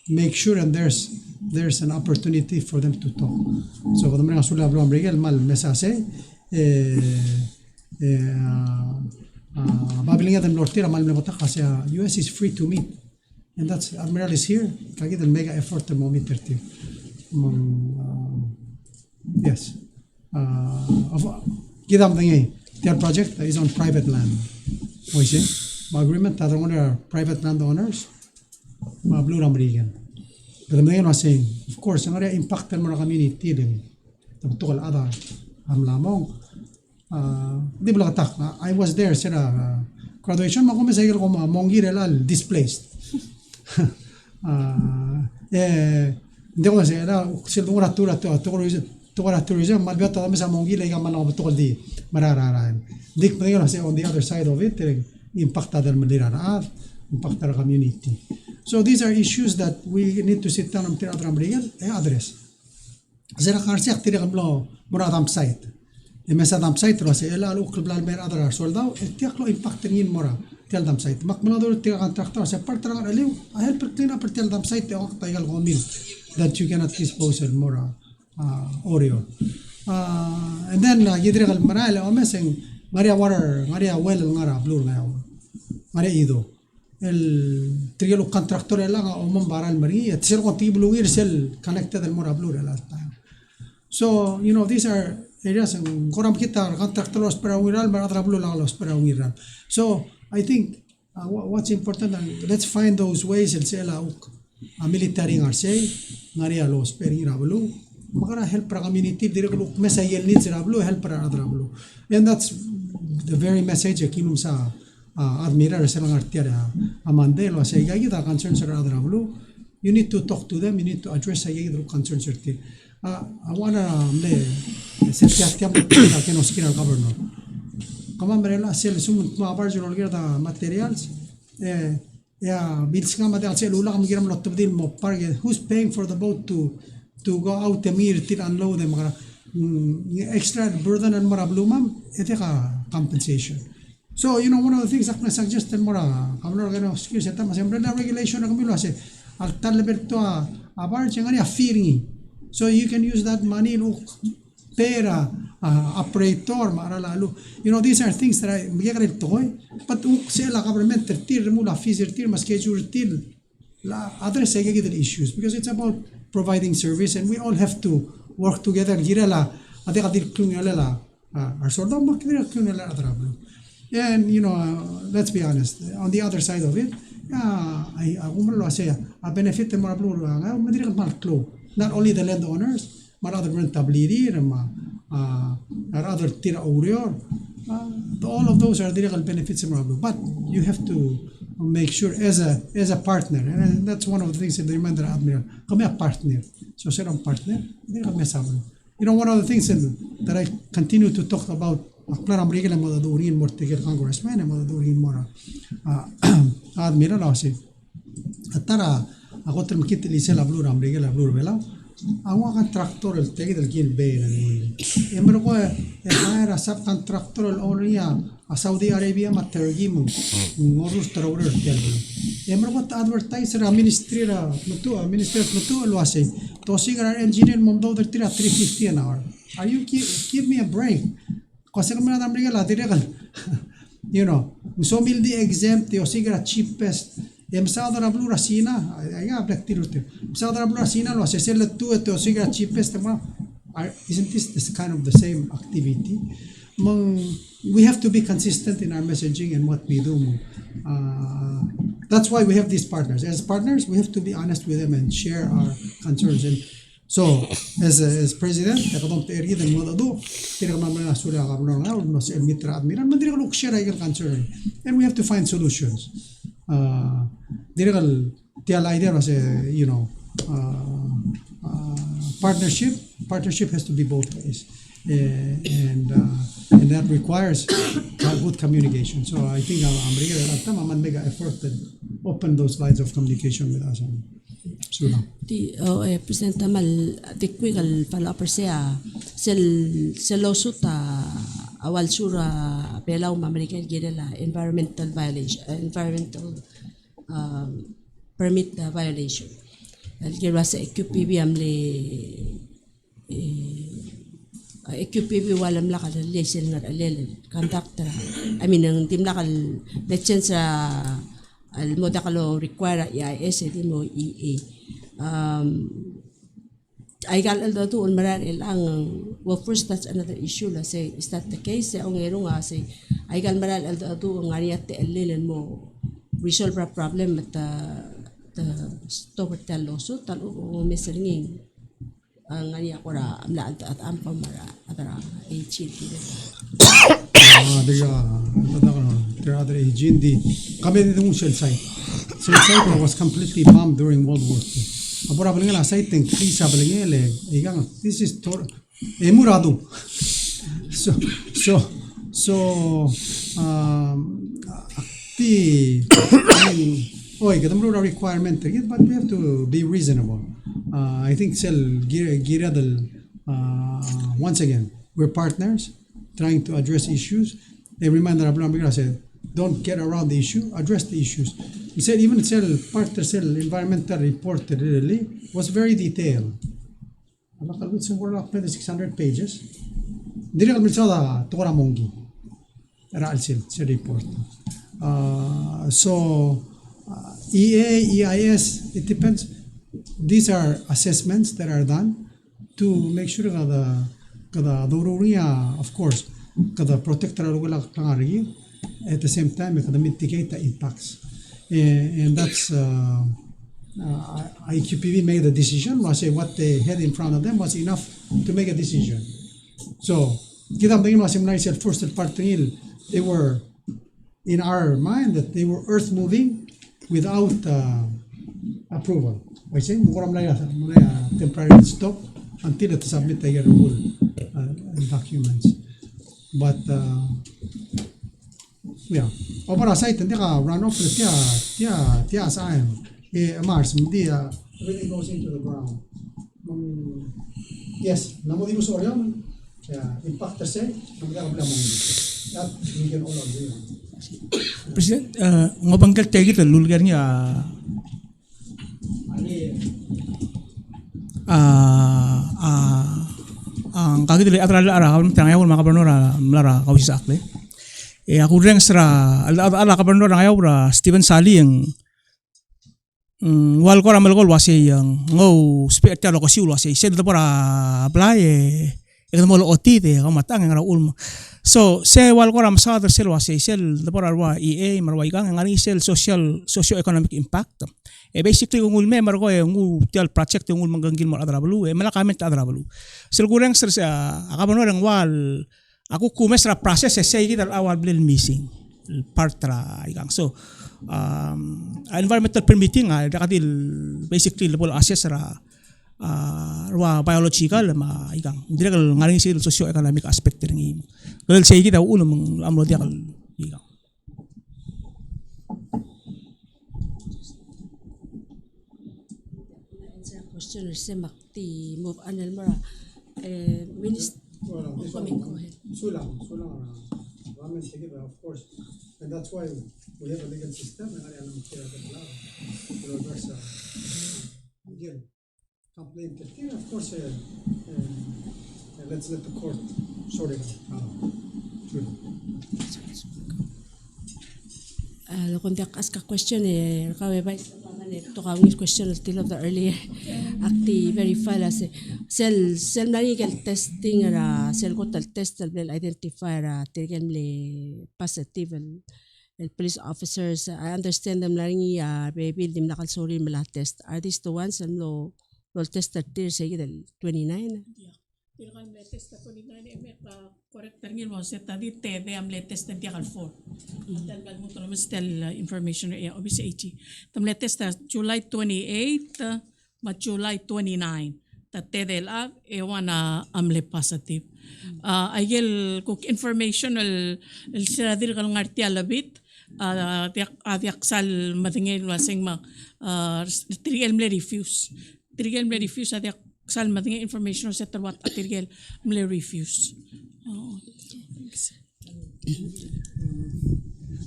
make sure and there's an opportunity for them to talk. So kadang mga sulab lo Miguel mal mesase Babiling yan Norte, ramal mo ta kasi US is free to meet. And that's, Admiral is here. Kagit ang mega effort ang moment 30. Yes. Gidam ngay. Their project is on private land. O isi, agreement tatang on private land owners, mga Blue Ramrigan. Gadam ngay was saying, of course, ang area impact mo na community din. Tukal ada amlamong. Di ba tak? I was there sa graduation. Makumisayil ko mga Mongi relal displaced. Hindi ko kasi sila tourism malbiota kami sa Mongi lagi man ako tukol di marararahan. Dik pa yun kasi on the other side of it impacta dal madiraraat, impacta the community. So these are issues that we need to sit down and address. Zera karsiak tiri kamlo muratam site. Mesa dam site ro se ela lu klbal mer adra soldao tiak lo impact ngin mora tel dam site. Makmanador tiak contractor se partra aliu a help clean up tel dam site o taigal gomil that you cannot dispose of mora Oreo. And then yidre gal manala o meseng Maria water, Maria well ngara blue ngayon. Maria ido. El trielo contractor lang o mambaral mari at sel ko tibulungir sel connected el mora blue last time. So, you know, these are areas and koram kita contractor los para wiral maratra blue lang los para wiral. So, I think what's important let's find those ways el sela military ngar say ngaria los per irablu makara help para community dire ko mesa yel needs irablu help para adrablu. And that's the very message kinum sa admiral sa mga artiya amandelo sa igagita concerns sa adrablu. You need to talk to them, you need to address sa igagita concerns sa I wanna setiap kenos kina governor. Kama merela sel sumun mabar jurol gerda materials bills nga material sel ula kam giram lot tubdil mo parge who's paying for the boat to go out the mir til unload them extra burden and mara blumam ete ka compensation. So you know one of the things that I suggested mora kamno gano skills eta mas umbrella regulation na kamilo ase al talberto a bar chengani a fearing. So you can use that money to pay operator mara lalo. You know these are things that I bigyan toy but sela government tertir mula fees tertir mas schedule til la address the issues because it's about providing service and we all have to work together girala ade kadir kunala our sort of makdir kunala adrablo. And you know let's be honest on the other side of it I umalo say a benefit mo ablo nga madiri mal klo not only the landowners but other tabliri other tira urior all of those are direct benefits mo ablo but you have to make sure as a partner and that's one of the things that the reminder admiral kami a partner so sir partner hindi kami sabon. You know one of the things that I continue to talk about aklar amrika la madadurin mortiger congressman madadurin mora admiral asi atara ako term kit lisel ablu amrika la blur bela awa kan tractor el tegi del gin be ni emro ko era sub contractor el oria a Saudi Arabia matergim ngorus tarawr tel emro ko advertiser administrator mutu lo ase to sigar engineer mondo der tira 350 an hour are you give me a break kasi kami na tamri la dire kan you know so mil di exempt yo sigar cheapest emsada na blue rasina ay black tirote emsada na blue rasina lo ase sel tu to sigar cheapest isn't this kind of the same activity we have to be consistent in our messaging and what we do that's why we have these partners as partners we have to be honest with them and share our concerns and so as president kadom teriya del modado tira mamana sura kabno nga no se mitra admiral mandiri ko share ay concern and we have to find solutions dirigal tial idea was you know partnership has to be both ways and that requires good communication. So I think I'm really mega effort to open those lines of communication with us. Sula. President Tamal, tikwi kal pala persia sel lawsuit awal sura Palau American girela environmental violation environmental permit violation. Al girwa sa QPB amle QPB walam lakal lesson ngar alel conductor. I mean ang tim lakal license al modakalo require EIS di mo EA. Ay gal al datu on maran el ang well first that's another issue la say is that the case ang ngero nga say ay gal maran al datu ang ariat alelen mo resolve a problem at the stop at lawsuit tal o meselingin ang ani ako ra amla at ampam mara atara agent there are other agent di kami dito shell site was completely bombed during World War II. Apura paling la site ting krisa paling ele igang this is emurado so kita perlu requirement but we have to be reasonable. I think once again we're partners trying to address issues. They remind that said don't get around the issue, address the issues. He said even partner environmental report really was very detailed. It's more like 600 pages. Dili kami sa tora mongi. Era sa report. EA, EIS, it depends. These are assessments that are done to make sure that of course, protect at the same time, mitigate the impacts. And that's IQPV made the decision. I say what they had in front of them was enough to make a decision. So, kita tingin mga first part they were in our mind that they were earth moving without approval. I say mukuram na temporary stop until they submit their rule documents. But para site hindi ka run off tiya saan Mars hindi everything goes into the ground. Yes, namo di mo sorry impact kasi magkakabla mo that we can all agree on. President, ngobanggal tayo kita lulgar niya ang kagit dili atral ara kam tangayaw mga kabanora mlara kawis akle ako rin sa ala kabanora ngayaw ra Stephen Sally ang wal ko ramal ko wasi yang ngo spiritual ko siul wasi sed para apply mo lo oti te kamatang nga ulmo so se wal ko ram sa sel wasi sel para wa EA marway kang ngani sel socio economic impact basically kung ulme mar ko ngu tial project yung manggangil mo adrablu malakamen ta adrablu sel kurang sa akabanora ng wal ako kumes ra process say kita awal bil missing part ra igang so environmental permitting dakadil basically level assess ra biological igang dire kal ngaring sil socio economic aspect ng dahil say kita ulo mong amlo dia kal igang question semakti move anel mara minister Sulang ramen together, of course, and that's why we have a legal system. And I am here at Palau to reverse again complaint. Of course, let's let the court sort it out. Kontak ask a question kawe ba to kawis question still of the earlier acti verify la sel medical testing ra sel ko tal test will identify ra tirgen le positive el police officers I understand them laring baby dim nakal sorry mala test are these the ones and no test tir say del 29 Pero kan latest na 29 correct terngil mo set tadi tede am latest na diakal 4. Tal bal mo to naman still information obviously tam latest na July 28 ma July 29 ta tede la ewana amle positive. Ayel kuk information el siradir kal ngarti alabit tiak sal matingel wasing ma trigel mle refuse atiak sal matingel information sa terwat atirgel mle refuse.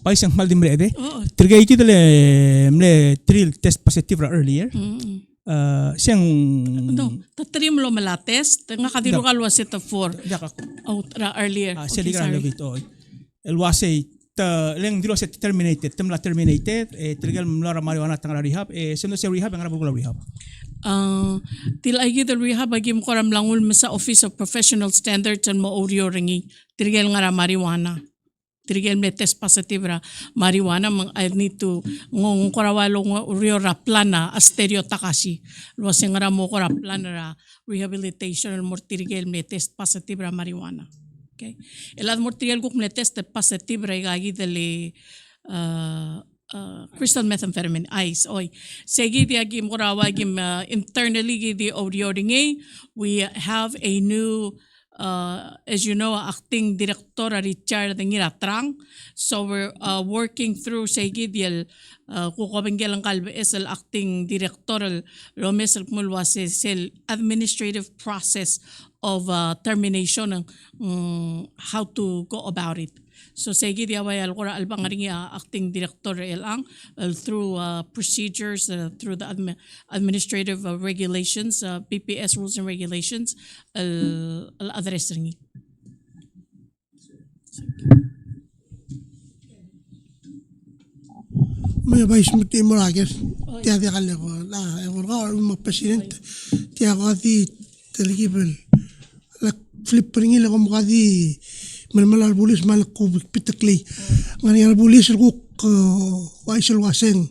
Pais yang mal dimre ede. Tergay kita mle trial test positive earlier. Siyang no, tatrim lo mala test nga kadiro kalwa set of 4. Oh, earlier. Okay, Seligra sorry. lobit o. El wase ta leng dilo se terminated, temla terminated, tirgal mlara marijuana tangara rehab, sendo se rehab ngara bugula rehab. Til agi the rehab agi mo koram langul sa Office of Professional Standards and mo audio ringi. Tirgal ngara marijuana. Tirgal me test positive ra marijuana mang I need to ngong korawalo rio ra plana asterio takashi. Lo se ngara mo kora plana ra rehabilitation mo tirgal me test positive ra marijuana. Okay. Elad mo tirgal guk me test positive ra agi dele crystal methamphetamine ice oy segi di agi morawa agi internally gi di audio ringi we have a new as you know acting director Richard Ngiratrang so we're working through segi di kukobengel ang kalbe es el acting director Romes mulwase sel administrative process of termination how to go about it. So segi dia way al kora albangaring acting director elang through procedures through the administrative regulations PPS rules and regulations al address ringi. May vice muti mo rages. Tiya tiya kalle ko la ko mo president tiya ko di teligibel la flip ringi la ko mo di malmal bulis mal ko pitakli ngani al bulis ko waisel waseng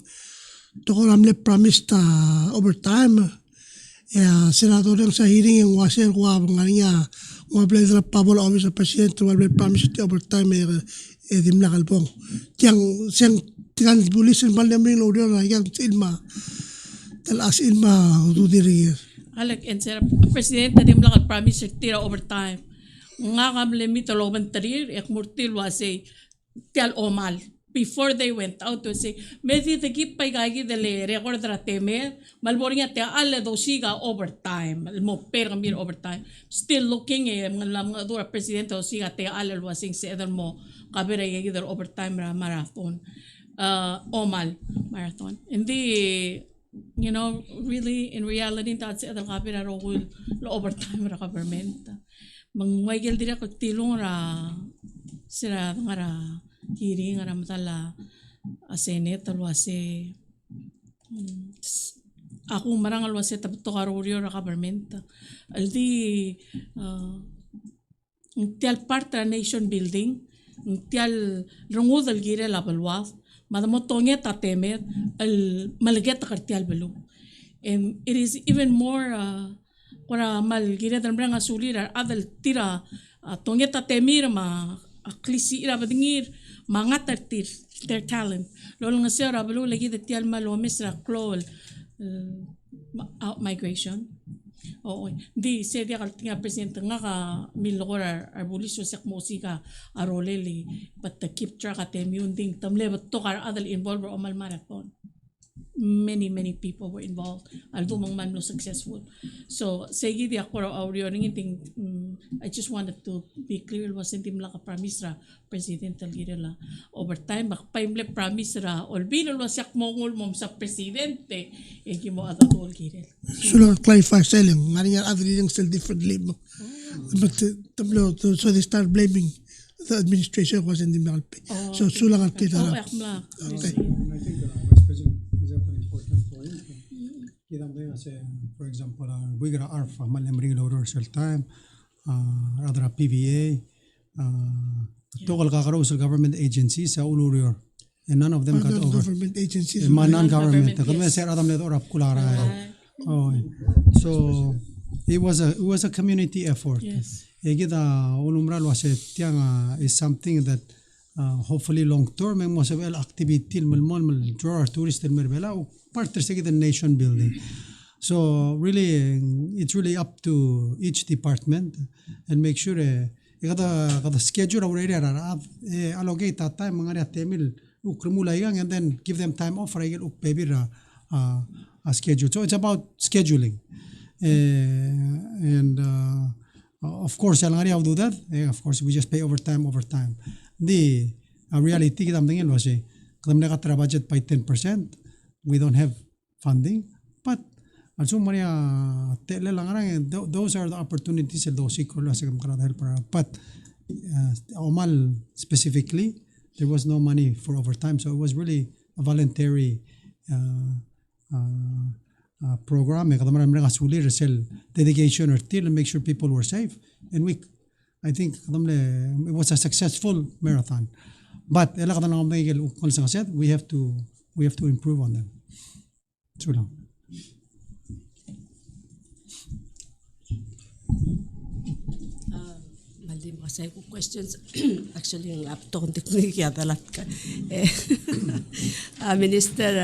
to ko ramle promise ta overtime ya senador yang sa hearing yang wasel ko ngani ya mo blay la pabol office of president to will promise ta overtime dimla kalbong tiang seng tigan bulis mal nemri lo dia yang ilma tel as ilma du diri Alek and sir president dimla kal promise tira overtime nga kamle mito loban tarir ek murtil wase tial omal before they went out to say medi the gip pay gagi dele record ra teme malboringa te alle dosiga overtime mo per mir overtime still looking ngalam nga dura president dosiga te alle wasing se edar mo kabira gagi der overtime ra marathon omal marathon hindi you know really in reality that's edar kabira ro overtime ra government mangwaigel dira ko tilong ra sira ngara hearing ngara matala senate alwase ako marang alwase tabto karurio ra government aldi tial parta nation building tial rungudal gire la balwas madamo tonge tatemet al malaget kartial belu and it is even more Kora mal gira dan berang asulir adal tira tongeta temir ma klisi ira badingir mangat tertir their talent lol ngasera balu lagi de tial malo misra klol out migration di se dia kal tinga president nga ka milora arbuliso sak musika aroleli but the keep track at ding tamle but tokar adal involved o mal marathon many people were involved although mang man no successful so segi di ako audio ring ting I just wanted to be clear wasn't him like a promise ra president talgira la overtime bak paimle promise ra olbino wasyak mongol mom sa presidente e mo atol girel solo clarify selling ngani other reading still differently but so they start blaming the administration wasn't the malpe so sulang at kita okay I think for example, we got ARFA, Malamring Loader Cell Time, rather PVA, Togal Kakaros, government agencies, Ulurior, and none of them got over. Government agencies. Non-government. Right. So it was a community effort. Yes. Is something that hopefully long term mo sa activity mal draw tourist merbela part of the nation building. So really it's really up to each department and make sure kada schedule already allocate that time mga temil ukrumula yang and then give them time off for a schedule. So it's about scheduling and of course how do that of course we just pay overtime. The reality kita tingin was kita budget by 10%. We don't have funding, but Also Maria tele lang those are the opportunities that those ikula sa kamkarada helper. But Omal specifically, there was no money for overtime, so it was really a voluntary program. Kadamara mga suli resell dedication or till and make sure people were safe. And I think it was a successful marathon. But we have to improve on them. So lang. Mali mo kasi ko questions. Actually, yung laptop kung teknik yata lahat ka. Minister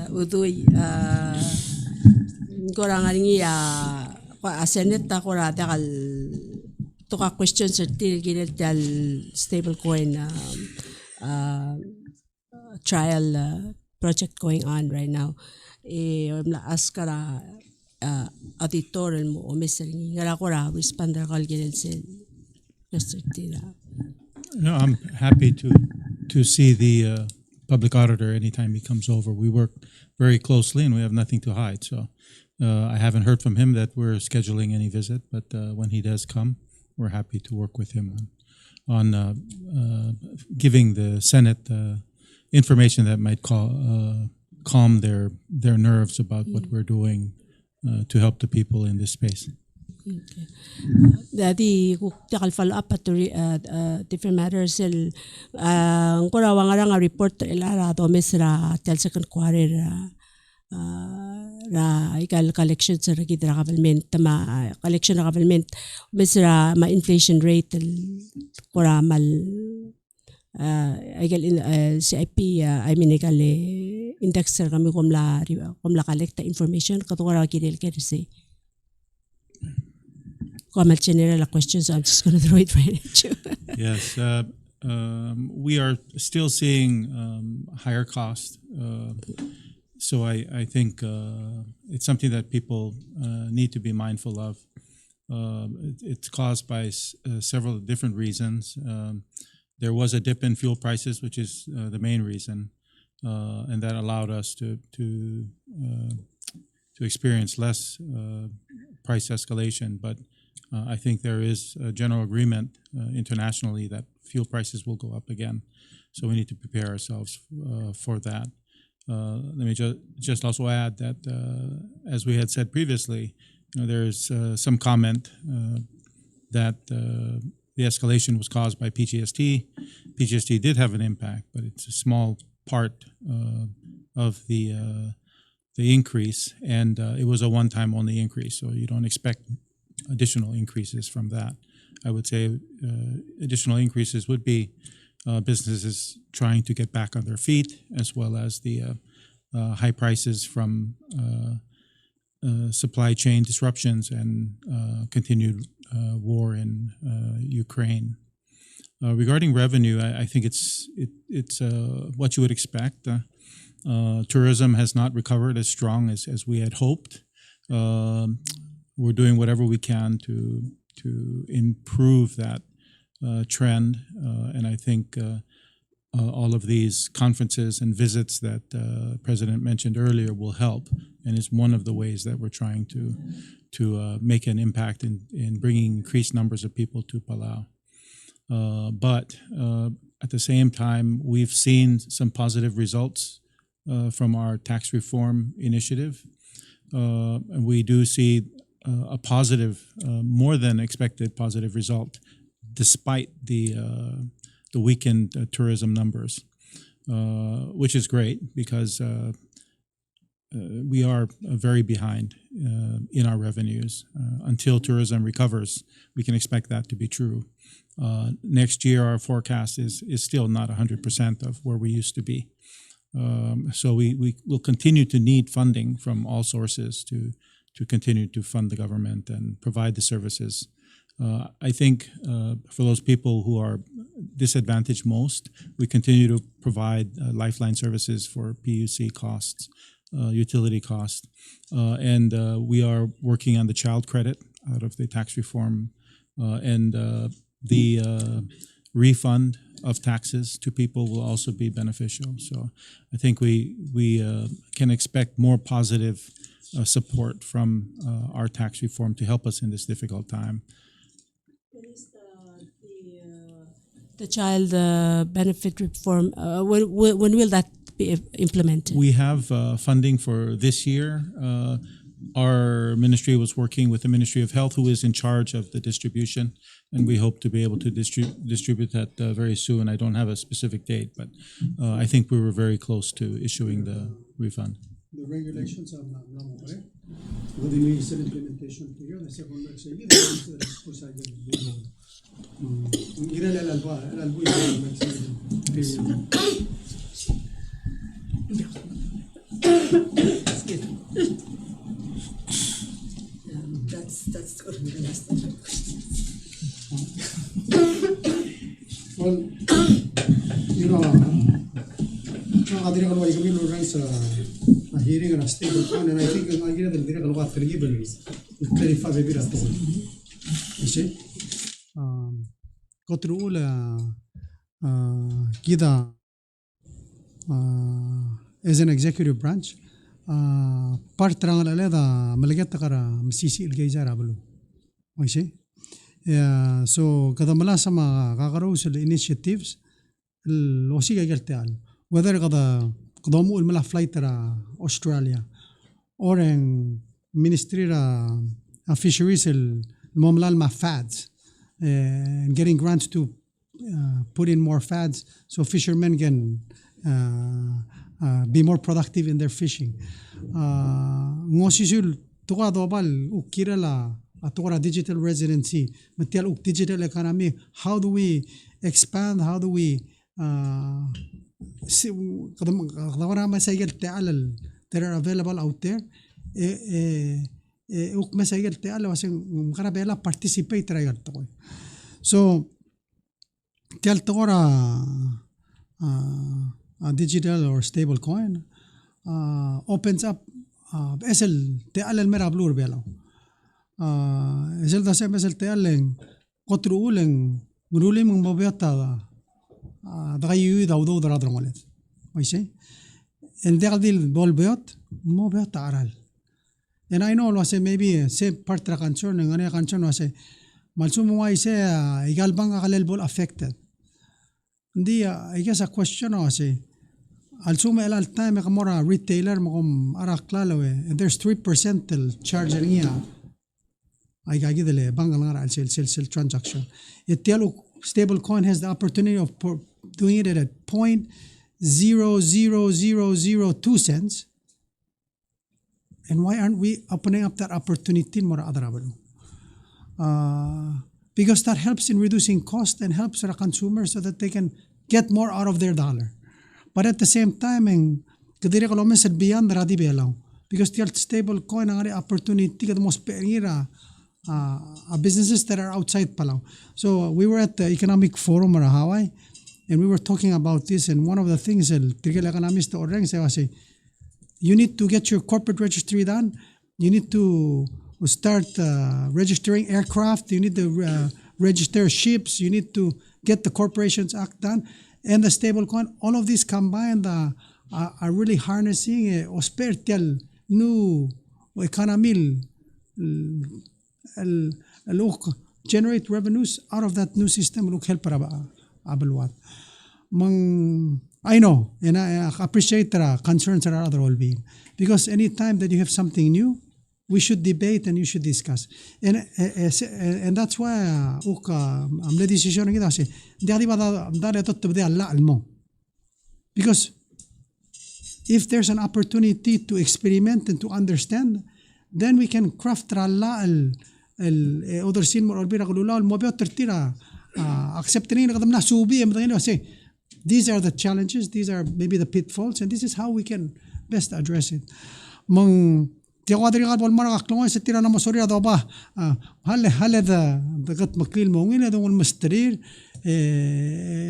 Udoy, kurang nga Senate ta kura dakal tuka questions at ginit dal stablecoin trial project going on right now. Ask kara auditor mo o Mr. Ngara kura responder kal ginit sen Mr. Tira. No, I'm happy to see the public auditor anytime he comes over. We work very closely and we have nothing to hide. So I haven't heard from him that we're scheduling any visit, but when he does come, we're happy to work with him on giving the Senate information that might calm their nerves about what we're doing to help the people in this space. Okay. Dati takal follow up at different matters kura wangara nga report ilara to mesra tel second quarter ra ikal collection sa gidra government ma collection government mesra ma inflation rate kura mal ikal CIP I mean ikal index sa kami kumla collect information katukara kidel kerse. Comment general questions. I'm just going to throw it right at you. Yes, we are still seeing higher cost. So I think it's something that people need to be mindful of. It's caused by several different reasons. There was a dip in fuel prices, which is the main reason, and that allowed us to experience less price escalation. But I think there is a general agreement internationally that fuel prices will go up again. So we need to prepare ourselves for that. Let me just also add that, as we had said previously, there's some comment that the escalation was caused by PGST. PGST did have an impact, but it's a small part of the increase, and it was a one-time only increase, so you don't expect additional increases from that. I would say additional increases would be businesses trying to get back on their feet, as well as the high prices from supply chain disruptions and continued war in Ukraine. Regarding revenue, I think it's what you would expect. Tourism has not recovered as strong as we had hoped. We're doing whatever we can to improve that trend, and I think all of these conferences and visits that the President mentioned earlier will help, and it's one of the ways that we're trying to make an impact in bringing increased numbers of people to Palau. But at the same time, we've seen some positive results from our tax reform initiative, and we do see a positive, more than expected positive result, despite the weakened tourism numbers, which is great because we are very behind in our revenues. Until tourism recovers, we can expect that to be true. Next year, our forecast is still not 100% of where we used to be. So we will continue to need funding from all sources to continue to fund the government and provide the services. I think for those people who are disadvantaged most, we continue to provide lifeline services for PUC costs, utility costs, and we are working on the child credit out of the tax reform and the refund of taxes to people will also be beneficial. So I think we can expect more positive support from our tax reform to help us in this difficult time. The child benefit reform, when will that be implemented? We have funding for this year. Our ministry was working with the Ministry of Health, who is in charge of the distribution, and we hope to be able to distribute that very soon. I don't have a specific date, but I think we were very close to issuing the refund. The regulations are not correct. But the initial implementation period, the second That's good. well, you know, قادرين قالوا يقبلوا الرئيس hearing and a stable plan, and I think I get the direct الوقت ترجيب الكلفة ببيرة تقول ماشي قطر أولى كده as an executive branch part terang ada melihat takara mesti الجيزة رابلو ماشي so kada mala sama kakaros initiatives الوسيلة قلتها whether kada قدامو الملا flight را أستراليا or in ministry را fisheries المملال ما fads getting grants to put in more fads so fishermen can be more productive in their fishing. Ngosisul tuwa dobal ukira la atora digital residency matial uk digital economy. How do we expand? How do we kadawara masaygal ta'al that are available out there? Uk masaygal ta'al wasing mkarabela participate rayal toy. So tial tora digital or stable coin opens up اسل تقال المرا بلور بيلو اسل ده سام اسل تقال قطرولن مرولي من بابيتا دغيو داودو درادر مولد ماشي ان ديال بول بيوت مو بيوت عرال and I know was maybe say part tra concern ngane concern was malsum why say igal bang akalel bol affected ndi I guess a question was السوم إلى التايم كمرة retailer مقوم أراك لالوه there's 3% الcharge نيا أي كده له بانغلار على sell transaction يتيالو stable coin has the opportunity of doing it at 0.00002 cents and why aren't we opening up that opportunity مرة أضربه because that helps in reducing cost and helps the consumer so that they can get more out of their dollar. But at the same time, kadiri kalau mesel beyond radi belau because the stable coin ang opportunity kad most perira businesses that are outside Palau. So we were at the economic forum or Hawaii, and we were talking about this. And one of the things tigil economist orang say you need to get your corporate registry done. You need to start registering aircraft. You need to register ships. You need to get the Corporations Act done. And the stable coin, all of these combined are really harnessing ospertial new economy generate revenues out of that new system. Look help abalwat. I know and I appreciate the concerns that are other all being because any time that you have something new, we should debate and you should discuss. And that's why I'm the decision كده say دي بعد دار تبدأ لا المو because if there's an opportunity to experiment and to understand, then we can craft ال other scene more or بيرا قالوا لا الموبيل ترتيرا accepting قدمنا سوبية مدغين say these are the challenges, these are maybe the pitfalls, and this is how we can best address it. تقدر قال بالمرة كلام ستير أنا مسؤولية ضباه هل هذا دقت مكليل مونين هذا هو المسترير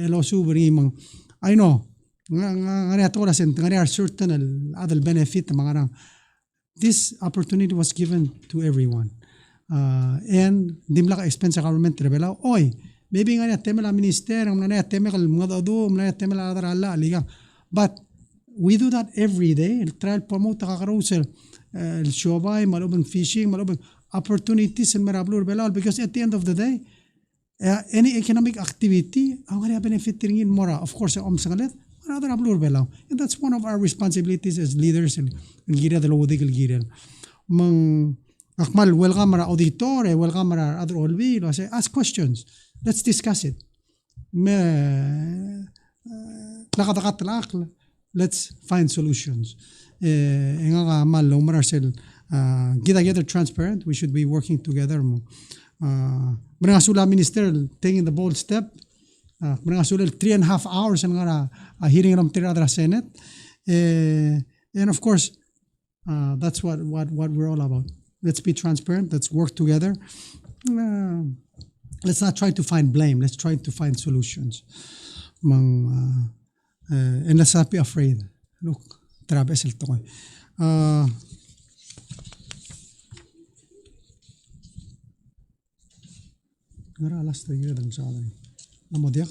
لو سوبري من I know أنا أتوقع سنت أنا certain هذا الbenefit معنا this opportunity was given to everyone and دملاق expense government ربلا أوي maybe أنا أتمنى minister أنا أتمنى المقدادو أنا أتمنى هذا الله ليجا but we do that every day. Trial promote kakarousel الشوباي مالوبن fishing مالوبن opportunities المرابلور بلاول because at the end of the day any economic activity ang kaya benefit ringin mora of course om sangalit another ablur belaw and that's one of our responsibilities as leaders in gira de lodi gira mang akmal welcome mara auditore welcome mara other olvi lo say ask questions let's discuss it me لقد العقل let's find solutions nga mal lo mara sel get transparent we should be working together Mengasula minister taking the bold step. Mengasula 3.5 hours and ngara hearing ng tira Senate. And of course, that's what we're all about. Let's be transparent. Let's work together. Let's not try to find blame. Let's try to find solutions. And let's not be afraid. Look, trabes el toy. Ngara alas tayo ng sada. Namodiak.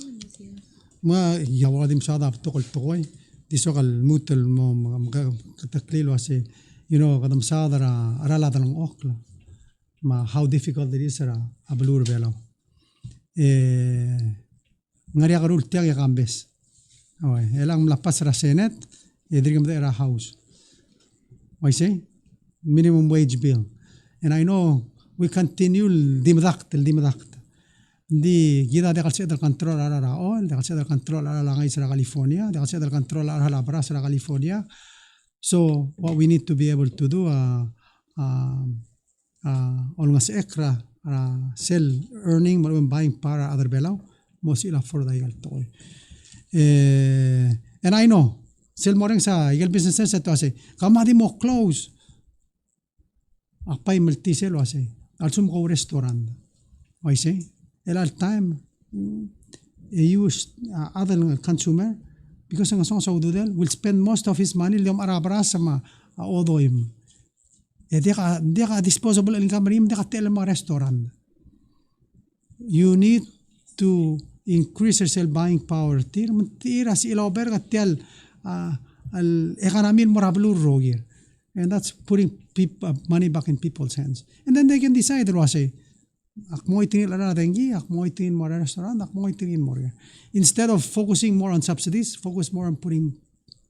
Yawa dim sada tokol tokoy. Disokal mutel mo kataklilo asi kadam sada arala ng okla. How difficult it is ra ablur belo. Ngari akarul tiang ya kambes. Okay, elang melapas ra Senate, edrigam da house. I say minimum wage bill. And I know we continue dimdakt. Di kita ada kalsi ada control ala oil, ada kalsi ada control ala langai sa California, ada kalsi ada control ala labra sa California. So what we need to be able to do almost extra sell earning malum buying para other belau mo sila for the igal toy. And I know sell morning sa igal business sa to ase kamadi mo close. Apay multiselo ase. Also mo restaurant. I say all time use other consumer because ang song Saududel will spend most of his money liom arabra sa odoim. Di ka disposable income rim di ka tel mga restaurant. You need to increase your buying power. Tira si ilaw ka tel al economy morablo rogir. And that's putting money back in people's hands. And then they can decide akmo itinil ala dengi, akmo itin more restaurant, akmo itin more. Instead of focusing more on subsidies, focus more on putting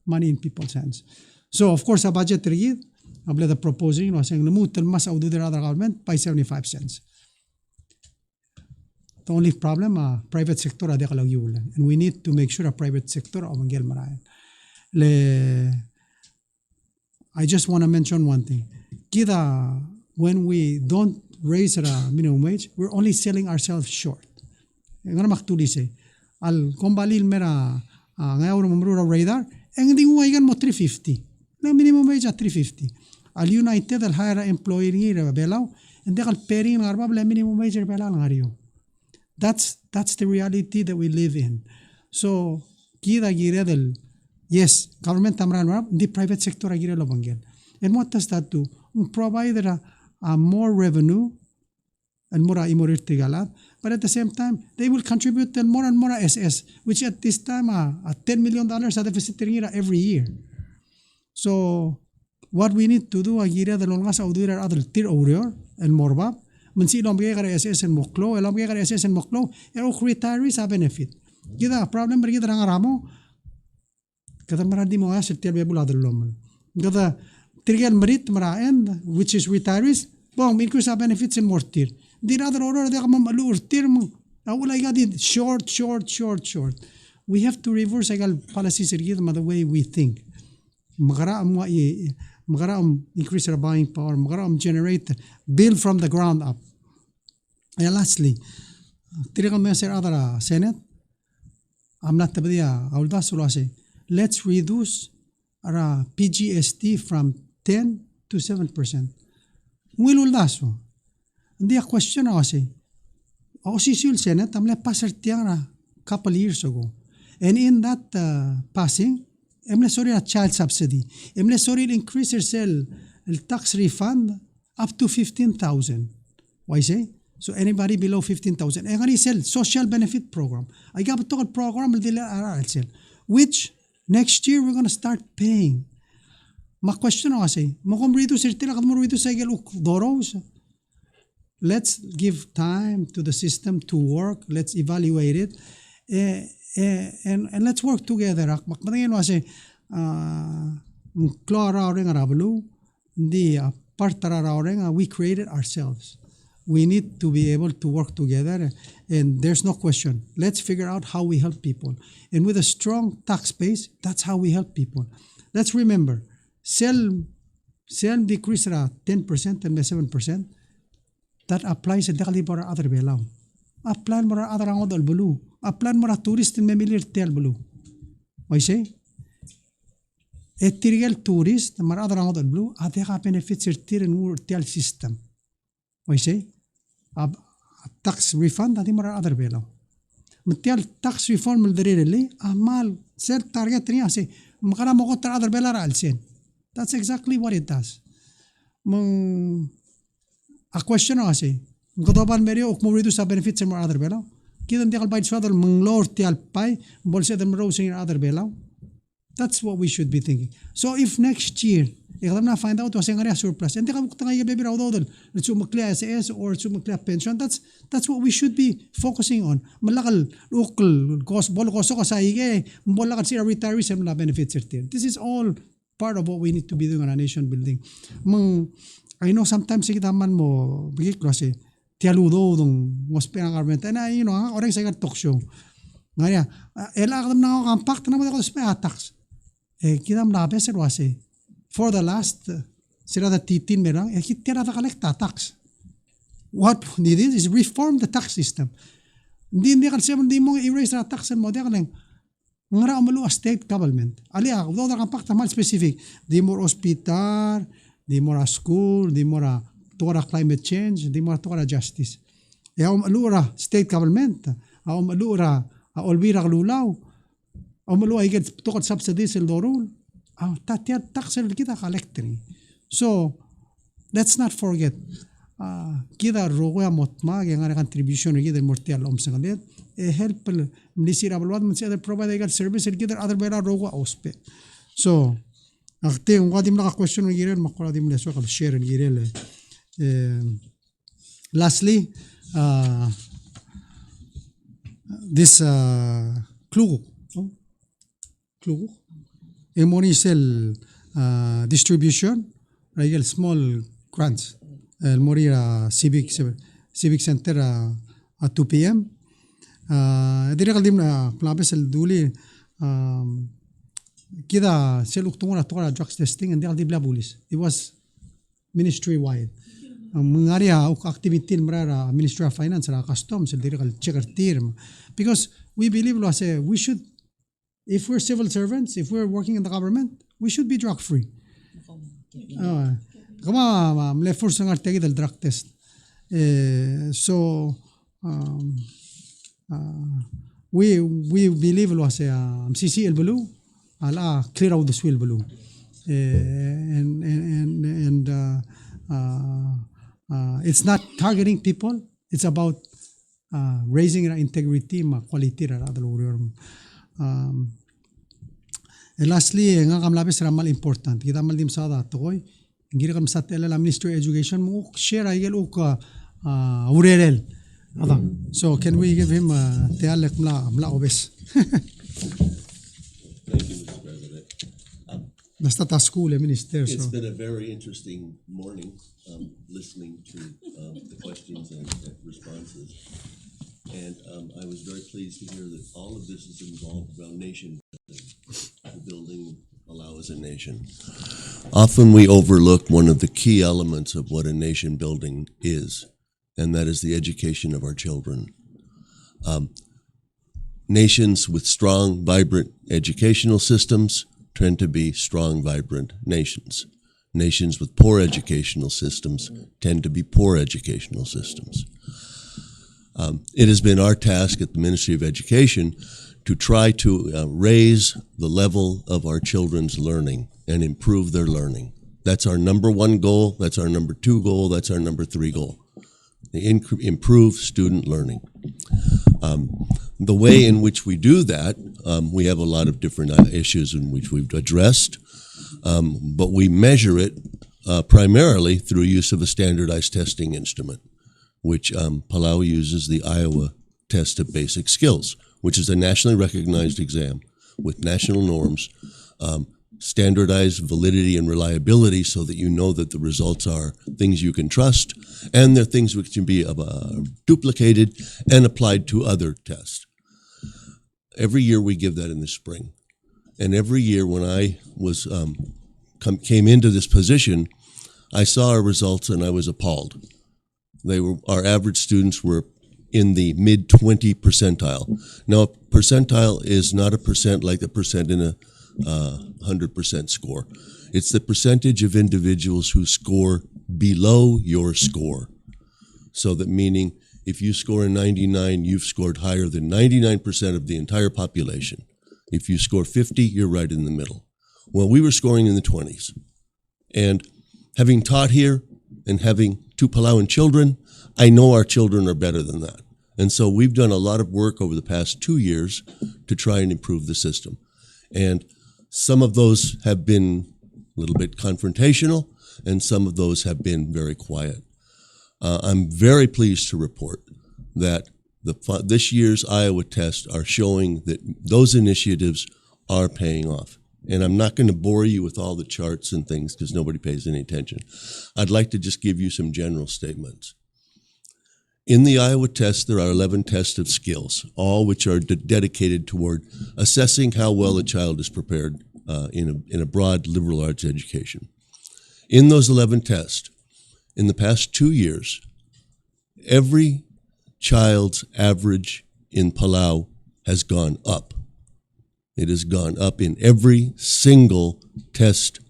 money in people's hands. So of course, a budget rigid, able the proposing, saying namutal mas audu the other government by 75 cents. The only problem, private sector ade kalagyulan, and we need to make sure a private sector omangel marayan. I just want to mention one thing. When we don't raise the minimum wage, we're only selling ourselves short. Ngana maktulise al kombalil mera ngayon mamrura radar hindi mo igan mo 350 na minimum wage at 350 al United al hire employee ngira belaw hindi kal pering ngarba bla minimum wage belaw ngariyo. That's the reality that we live in. So gira del yes government tamran the private sector gira lo bangel. And what does that do? Provide more revenue and more imorir tigalat, but at the same time they will contribute more and more SS, which at this time $10 million at deficit every year. So what we need to do agira the longas audir other tir aurior and morbab mensi lom kaya SS and moklo elom kaya SS and moklo retirees have benefit. Kita problem bagi kita ramo kata maradi mo as tir bebula lom kata tirgal merit maraen which is retirees bong increase our benefits in more tir. The other order they come malur tir mo. Awala igadi short. We have to reverse agal policies the way we think. Magara increase our buying power. Magara generate build from the ground up. And lastly, tirgal mo sa other Senate. I'm not tabiya. Awalda sulase. Let's reduce our PGST from 10 to 7%. Wilul daso. Hindi a question kasi. Ako sisul Senate, amle passer tiang couple years ago. And in that passing, emle sorry a child subsidy. Emle sorry increase yourself tax refund up to 15,000. Why say? So anybody below 15,000. E ngani sel social benefit program. I got a program which next year we're going to start paying. question ako kasi, makom rito sir tila kat mo rito sa igel doros. Let's give time to the system to work. Let's evaluate it. And let's work together. Makmatangin kasi Clara ring arabalu, the partara ring we created ourselves. We need to be able to work together, and there's no question. Let's figure out how we help people. And with a strong tax base, that's how we help people. Let's remember, sell decrease 10% and 7%. That applies at the para other belau. Apply more other angod al bulu. Apply more tourist in memilir tel bulu. Why say? A typical tourist, more other angod al bulu, adeka benefits tir and wur tel system. Why say? A tax refund adi more other belau. Matial tax refund milderili amal sell target niya say makara mo ko tar other belara alsen. That's exactly what it does. A question kasi, magkatapan merio uk mo rito sa benefits sa mga other belaw. Kita hindi kalbay swadal manglor ti alpay, bolsa dem rose in other belaw. That's what we should be thinking. So if next year, ikaw na find out was nga surplus, hindi ka bukta nga baby raw dodol, let's makliya SAS or let's makliya pension. That's what we should be focusing on. Malakal ukol cost bol ko sa ige, bolakal sila retirees sa benefits certain. This is all part of what we need to be doing on a nation building. I know sometimes kita man mo bigit kasi tialudo dong was pinang-argument na orang sa talk show. Ngaya, kadam na ako compact na mo ako sa tax. Kita na beser wase. For the last sila da titin merang kita na collect tax. What we did is reform the tax system. Hindi kasi hindi mo erase na tax mo dia kanang ngara amalu a state government. Ali ako do compact mal specific. Di mo hospital, di mora school, di mora tora climate change, di mora tora justice. Alura state government, alura olbira lulaw, alura iget tokot subsidies el dorul, tatia taxel kita collecting. So let's not forget, kita rogoya motma yang ada contribution kita mortial omsangalet, help mlisira balwad mensida provide iget service kita other bela rogo auspe. So Akting wadim naka question ng girel makura dim leso kal share ng girel. Lastly, this klugu emonisel distribution regal small grants mori civic center at 2 p.m. Dire kal dim na plabes el duli Kita seluk tunggu drugs testing and dia di bulis. It was ministry wide. Mengaria activity merara Ministry of Finance ra customs dia checker term because we believe we should, if we're civil servants, if we're working in the government, we should be drug free. Kama mle force ngar tegi del drug test. So we believe MCC el belu ala clear out the swell below, and it's not targeting people. It's about raising our integrity, quality ra and lastly, nga kamlabis ramal important. Kita mal dim sa toy. Ngira kam sa la Ministry of Education mo share ayel uk urerel. So can we give him tealek mla obes? Thank you, Mr. President. Basta ta school minister. It's So been a very interesting morning, listening to the questions and responses. And I was very pleased to hear that all of this is involved around nation building Palau as a nation. Often we overlook one of the key elements of what a nation building is, and that is the education of our children. Nations with strong, vibrant educational systems tend to be strong, vibrant nations. Nations with poor educational systems tend to be poor educational systems. It has been our task at the Ministry of Education to try to raise the level of our children's learning and improve their learning. That's our number one goal. That's our number two goal. That's our number three goal. Improve student learning. The way in which we do that, we have a lot of different issues in which we've addressed. but we measure it primarily through use of a standardized testing instrument, which Palau uses the Iowa Test of Basic Skills, which is a nationally recognized exam with national norms, standardized validity and reliability so that you know that the results are things you can trust and they're things which can be duplicated and applied to other tests. Every year we give that in the spring. And every year when I was came into this position, I saw our results and I was appalled. Our average students were in the mid 20 percentile. Now, a percentile is not a percent like the percent in a 100% score. It's the percentage of individuals who score below your score. So that meaning if you score a 99, you've scored higher than 99% of the entire population. If you score 50, you're right in the middle. Well, we were scoring in the 20s. And having taught here and having 2 Palauan children, I know our children are better than that. And so we've done a lot of work over the past 2 years to try and improve the system. And some of those have been a little bit confrontational, and some of those have been very quiet. I'm very pleased to report that this year's Iowa tests are showing that those initiatives are paying off. And I'm not going to bore you with all the charts and things because nobody pays any attention. I'd like to just give you some general statements. In the Iowa test, there are 11 tests of skills, all which are dedicated toward assessing how well a child is prepared in a broad liberal arts education. In those 11 tests, in the past 2 years, every child's average in Palau has gone up. It has gone up in every single test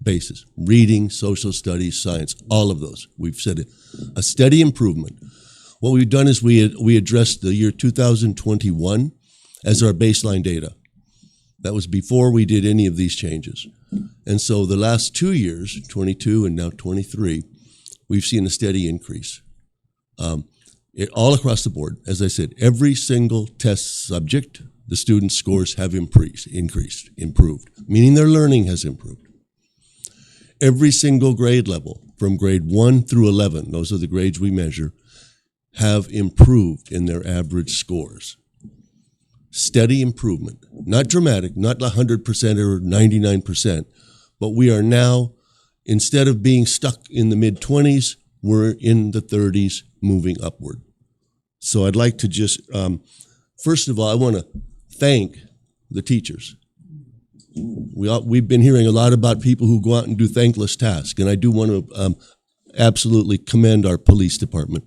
basis. Reading, social studies, science, all of those. We've said a steady improvement. What we've done is we addressed the year 2021 as our baseline data. That was before we did any of these changes. And so the last 2 years, 22 and now 23, we've seen a steady increase. All across the board, as I said, every single test subject, the students' scores have improved, meaning their learning has improved. Every single grade level, from grade 1 through 11, those are the grades we measure, have improved in their average scores. Steady improvement, not dramatic, not 100% or 99%, but we are now, instead of being stuck in the mid-20s, we're in the 30s moving upward. So I'd like to just, first of all, I want to thank the teachers. We've been hearing a lot about people who go out and do thankless tasks, and I do want to absolutely commend our police department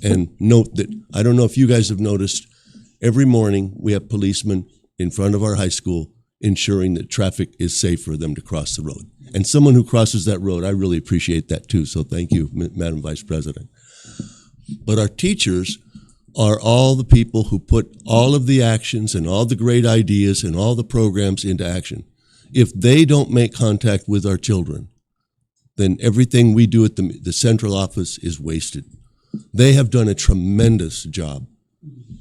and note that, I don't know if you guys have noticed, every morning we have policemen in front of our high school ensuring that traffic is safe for them to cross the road. And someone who crosses that road, I really appreciate that too, so thank you, Madam Vice President. But our teachers are all the people who put all of the actions and all the great ideas and all the programs into action. If they don't make contact with our children, then everything we do at the central office is wasted. They have done a tremendous job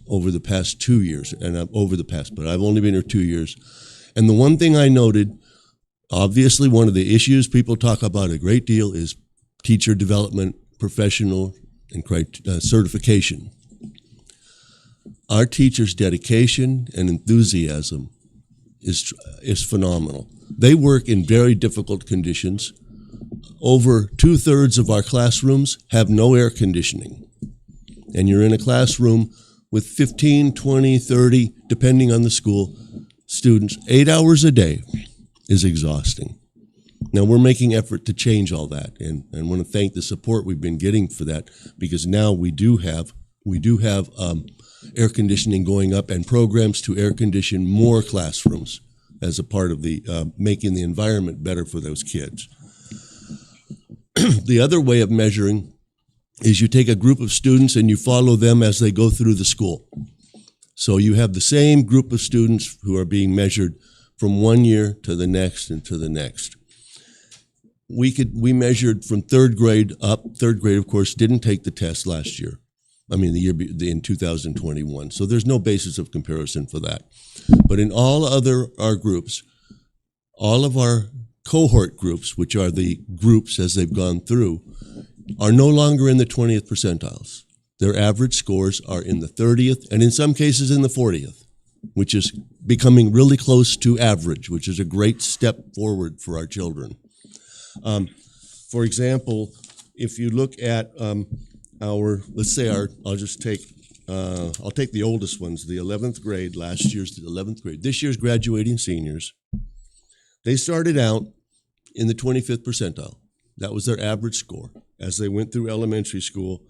over the past 2 years, and but I've only been here 2 years. And the one thing I noted, obviously one of the issues people talk about a great deal is teacher development, professional, and certification. Our teachers' dedication and enthusiasm is phenomenal. They work in very difficult conditions. Over 2/3 of our classrooms have no air conditioning. And you're in a classroom with 15, 20, 30, depending on the school, students. 8 hours a day is exhausting. Now, we're making effort to change all that, and I want to thank the support we've been getting for that, because now we do have air conditioning going up and programs to air condition more classrooms as a part of the making the environment better for those kids. The other way of measuring is you take a group of students and you follow them as they go through the school. So you have the same group of students who are being measured from 1 year to the next and to the next. We measured from 3rd grade up. 3rd grade, of course, didn't take the test last year. I mean, in 2021. So there's no basis of comparison for that. But in all our groups, all of our cohort groups, which are the groups as they've gone through, are no longer in the 20th percentiles. Their average scores are in the 30th and in some cases in the 40th, which is becoming really close to average, which is a great step forward for our children. For example, if you look at I'll take the oldest ones, the 11th grade, last year's the 11th grade. This year's graduating seniors, they started out in the 25th percentile. That was their average score as they went through elementary school.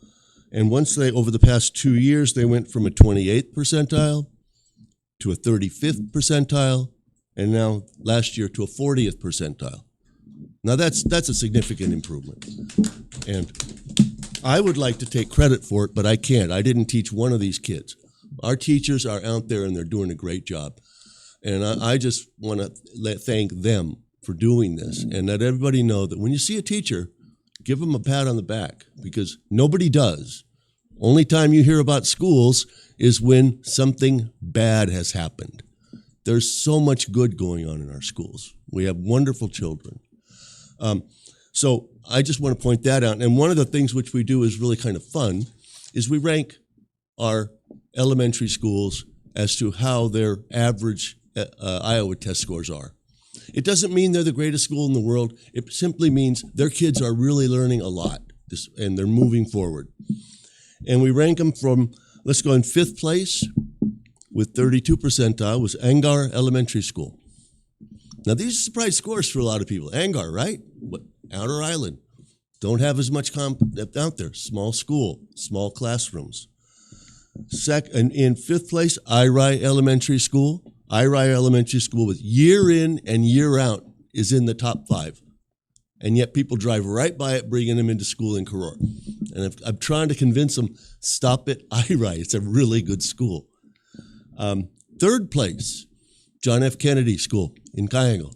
And over the past 2 years, they went from a 28th percentile to a 35th percentile, and now last year to a 40th percentile. Now that's a significant improvement. And I would like to take credit for it, but I can't. I didn't teach one of these kids. Our teachers are out there and they're doing a great job. And I just want to thank them for doing this and let everybody know that when you see a teacher, give them a pat on the back because nobody does. Only time you hear about schools is when something bad has happened. There's so much good going on in our schools. We have wonderful children. So I just want to point that out. And one of the things which we do is really kind of fun is we rank our elementary schools as to how their average Iowa test scores are. It doesn't mean they're the greatest school in the world. It simply means their kids are really learning a lot and they're moving forward. And we rank them from, let's go in 5th place with 32 percentile was Angar Elementary School. Now, these are surprise scores for a lot of people. Angar, right? Outer Island. Don't have as much out there. Small school, small classrooms. In 5th place, Iri Elementary School. Iri Elementary School with year in and year out is in the top 5. And yet people drive right by it, bringing them into school in Karor. And I'm trying to convince them, stop it, Iri. It's a really good school. 3rd place, John F. Kennedy School in Kayango.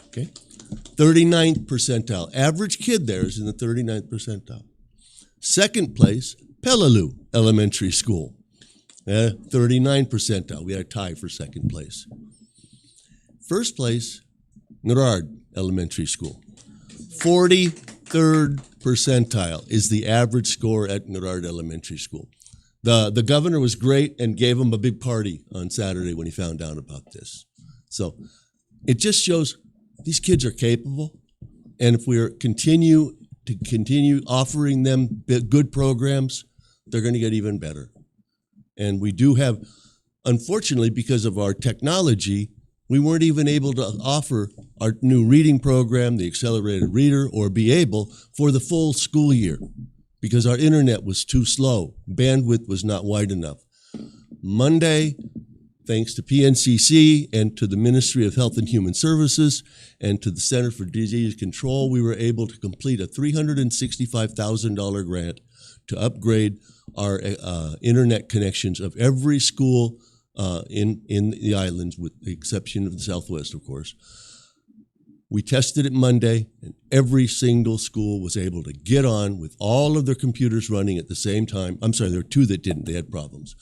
Okay. 39th percentile. Average kid there is in the 39th percentile. 2nd place, Palau Elementary School. 39 percentile. We had a tie for 2nd place. 1st place, Nurard Elementary School. 43rd percentile is the average score at Nurard Elementary School. The governor was great and gave him a big party on Saturday when he found out about this. So it just shows these kids are capable, and if we continue offering them good programs, they're going to get even better. And we do have, unfortunately, because of our technology, we weren't even able to offer our new reading program, the accelerated reader, or be able for the full school year because our internet was too slow. Bandwidth was not wide enough. Monday, thanks to PNCC and to the Ministry of Health and Human Services and to the Center for Disease Control, we were able to complete a $365,000 grant to upgrade our internet connections of every school in the islands, with the exception of the Southwest, of course. We tested it Monday, and every single school was able to get on with all of their computers running at the same time. I'm sorry, there were 2 that didn't. They had problems.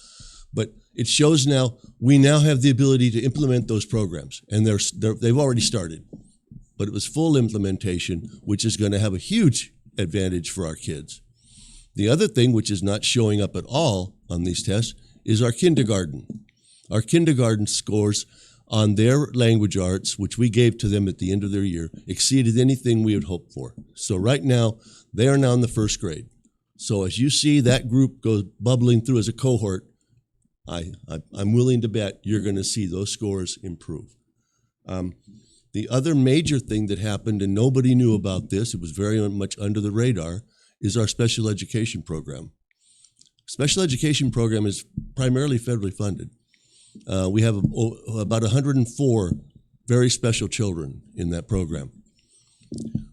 But it shows now, we now have the ability to implement those programs, and they've already started. But it was full implementation, which is going to have a huge advantage for our kids. The other thing, which is not showing up at all on these tests, is our kindergarten. Our kindergarten scores on their language arts, which we gave to them at the end of their year, exceeded anything we had hoped for. So right now, they are now in the 1st grade. So as you see that group goes bubbling through as a cohort, I'm willing to bet you're going to see those scores improve. The other major thing that happened, and nobody knew about this, it was very much under the radar, is our special education program. Special education program is primarily federally funded. We have about 104 very special children in that program.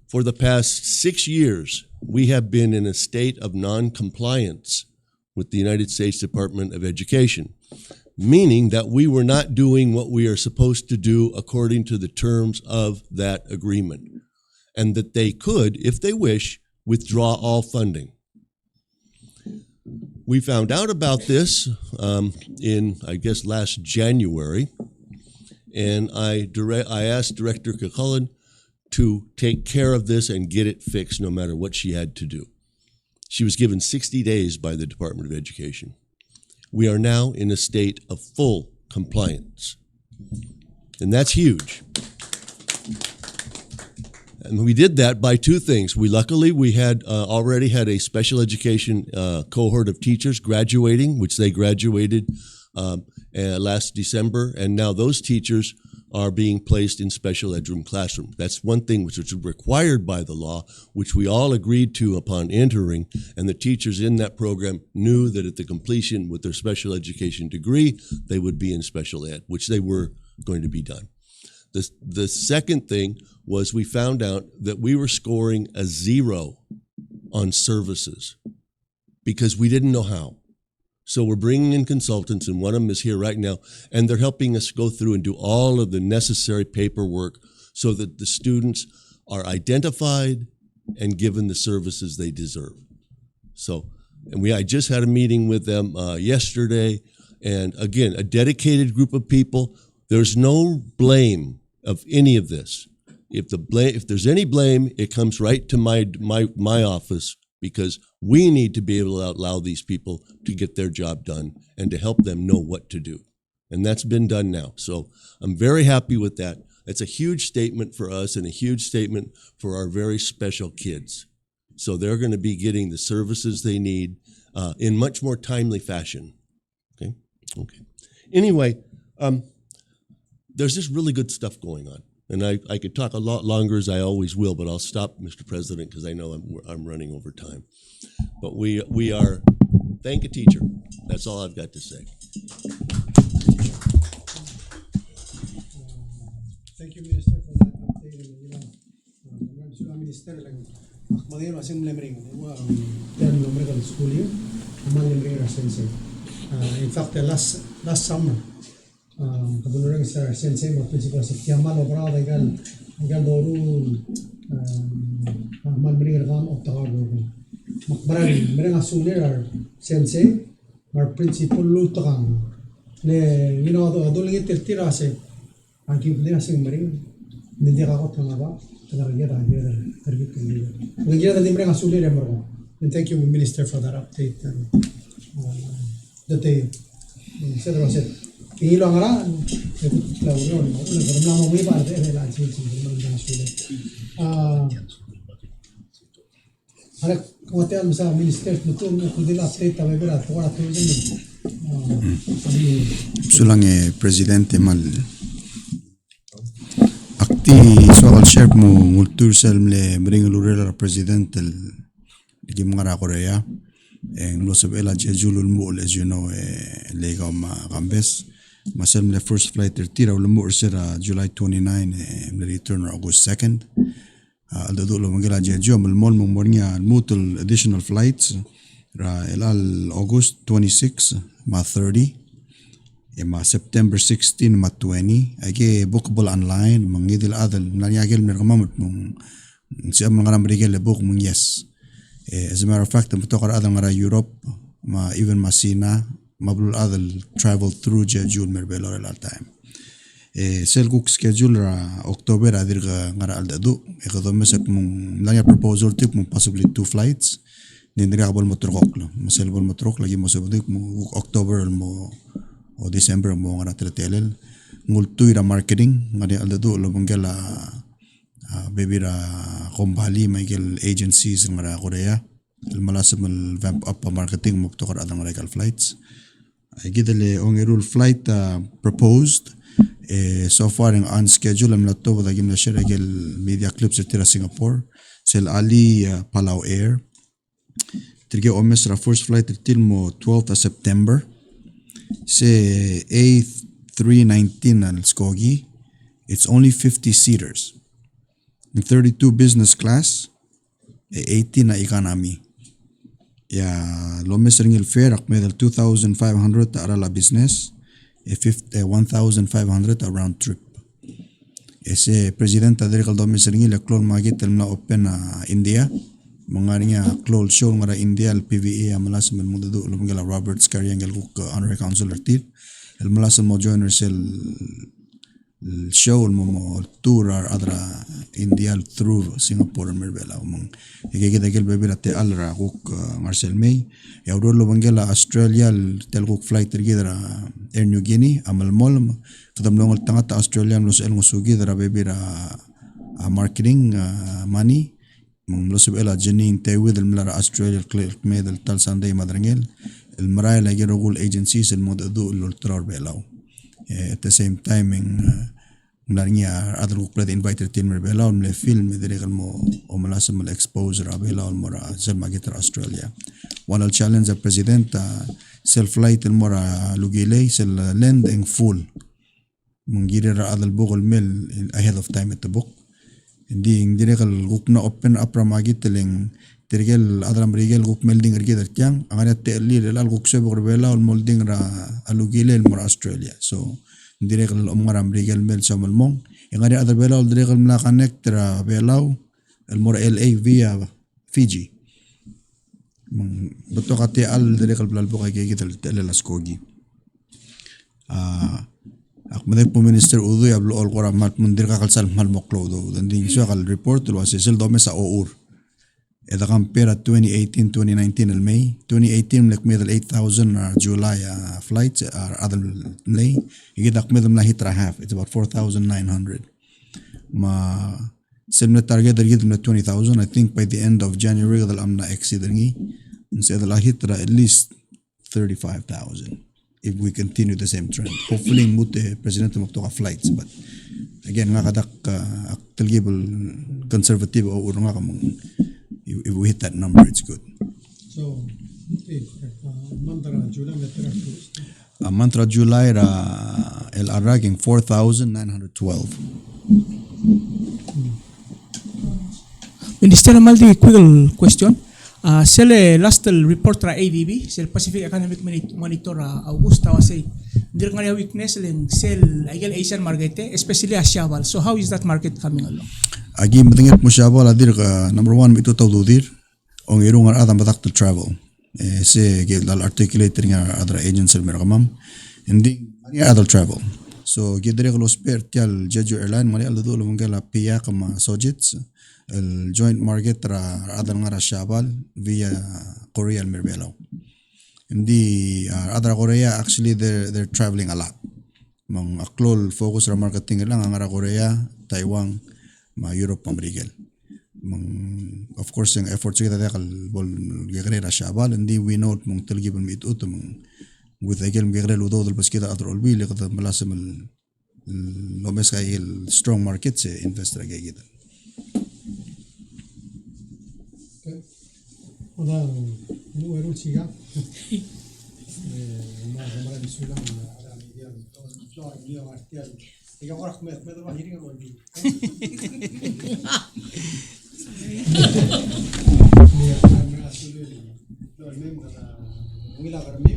For the past 6 years, we have been in a state of non-compliance with the United States Department of Education, meaning that we were not doing what we are supposed to do according to the terms of that agreement, and that they could, if they wish, withdraw all funding. We found out about this in, I guess, last January, and I asked Director Kakulin to take care of this and get it fixed no matter what she had to do. She was given 60 days by the Department of Education. We are now in a state of full compliance, and that's huge. And we did that by two things. We had already had a special education cohort of teachers graduating, which they graduated last December, and now those teachers are being placed in special ed room classroom. That's one thing which is required by the law, which we all agreed to upon entering, and the teachers in that program knew that at the completion with their special education degree, they would be in special ed, which they were going to be done. The second thing was we found out that we were scoring a 0 on services because we didn't know how. So we're bringing in consultants, and one of them is here right now, and they're helping us go through and do all of the necessary paperwork so that the students are identified and given the services they deserve. So, I just had a meeting with them yesterday, and again, a dedicated group of people. There's no blame of any of this. If there's any blame, it comes right to my office, because we need to be able to allow these people to get their job done and to help them know what to do. And that's been done now. So I'm very happy with that. It's a huge statement for us and a huge statement for our very special kids. So they're going to be getting the services they need in much more timely fashion. Okay. Anyway, there's just really good stuff going on. And I could talk a lot longer, as I always will, but I'll stop, Mr. President, because I know I'm running over time. But we are, thank a teacher. That's all I've got to say. Thank you, Minister, for that update. Minister, magiging asing lemring, term numerical school year, among lemring sensei. In fact, last summer, kabulurang sa sensei mo principal sa Kiamal Obrao dagal doru malbring ram of Tagalog. Makbarang mereng asulir sensei mar principal lutakang le aduling itirtira se angki pudin asing mering hindi ka ko tanga tagaragya target hindi ngayon din mereng asulir mo. And thank you, Minister, for that update. That they said was it. Tingilo ang araan, law yun. Nagkaroon lang mo iba, kailangan sulit. Harak, kung ati alam sa minister, kung din update, tabi ko na, kung wala ito yun. Sulang Presidente mal akti soal share mo ngultur selmle bring lurela President di mga Korea en lo sabe la jejulul mo, as you know, lega kambes masem le first flight tira ulo mo sera July 29 and return August 2nd aldo lo mangela jejo mal mol mo mornya mutul additional flights ra elal August 26 ma 30 ma September 16 ma 20 age bookable online mangidil adal nanyagel mer kamamut mong siya mga ramrigel book mong yes. As a matter of fact, ang putokar adal nga Europe even masina mablul adal travel through Jeju merbelo all time. Sel cook schedule ra October adir nga aldadu ekodomes ak mong lanya proposal tip mong possibly 2 flights nindira mo trok lo masel mo trok lagi mo sabudik mo October mo o December mo nga tretelel ngultu ira marketing nga aldadu lo mangala baby ra kumbali Michael agencies nga Korea malasam vamp up marketing mo to adang legal flights ay gidale ong rule flight proposed so far on schedule am nato with agim na share media clips tira Singapore sel Ali Palau Air tirge omes ra first flight till mo 12th September se A319 al Skogi it's only 50 seaters in 32 business class 18 na economy ya lomes ringil fare akmedal 2,500 arala business 1,500 around trip ese president aderikal lomes ringil klon magit na open India mga niya close show nga India PVA amalas man mo do lumgala Roberts Karyangel cook honorary councilor tir el malas mo joiner sel show mo tour ar adra India through Singapore merbela mong ikikita gel bebira te alra kuk Marcel May ya urlo bangela Australia tel kuk flight tergidra Air New Guinea amal mol kadam longol tangata Australia los el ngusugi dra bebira marketing money mong los bela jenin te with el mlara Australia clerk medal tal Sunday madrangel el maray la gerogul agencies el modadu ultrar belao at the same time nglarnya other group that invited tin merbela on le film dire mo o malasam le exposure abela on mora selma gitar Australia one al challenge the president self flight el mora lugile sel land in full mungire ra adal bugol mel ahead of time at the book hindi dire kal gukna open up ramagi teleng tirgel adram rigel guk melding ergeder kyang angana te li al guk se bugol on molding ra alugile el mora Australia so direct al omgaram regal mel samalmong yang ada other belao direct al mla connect ra belao el mor LA via Fiji beto kate al direct al blal buka kay gital las kogi ak medek minister udu ya blo al qora mat mundir ka kalsal mal moklo do dan ding so kal report lo asesel do mesa our Eda compare 2018-2019 el May 2018 lek medal 8,000 July flights other May igidak medal na hitra half it's about 4,900 ma similar target der gidum 20,000 I think by the end of January dal amna exceed ngi instead la hitra at least 35,000 if we continue the same trend hopefully mute president mo to flights but again nga kadak talgibul conservative o nga kamong if we hit that number, it's good. So, Mantra July el araging 4,912. Minister Maldi quick question. Sele last report ra ADB, sel Pacific Economic Monitor Augusta was dir nga weakness leng sel agel Asian market especially Asia-wal. So how is that market coming along? Agi matingit mo siya wala dir ka number 1 ito tawdudir ong irong adam batak to travel se gidal articulator nga other agents mer kamam hindi other travel so gidre ko spare tial Jeju airline mali al do mangala piya kama sojits el joint market ra other nga Asia-wal via Korea merbelo hindi other Korea actually they're traveling a lot mang aklol focus ra marketing lang ang Korea Taiwan ma Europe pamrigel of course yung efforts kita kal bol gagre Asia-wal hindi we know mong talgibon mit ut mong with agel gagre ludo dal bas kita atro olbil kita malasam no mes kay strong market se investor kay kita Hola, muy buenos chicas. Mara bisulang ada media to media artial. Ikaw oras met ba hiring ko di. Niya na asulo. Lo member ngila karmi,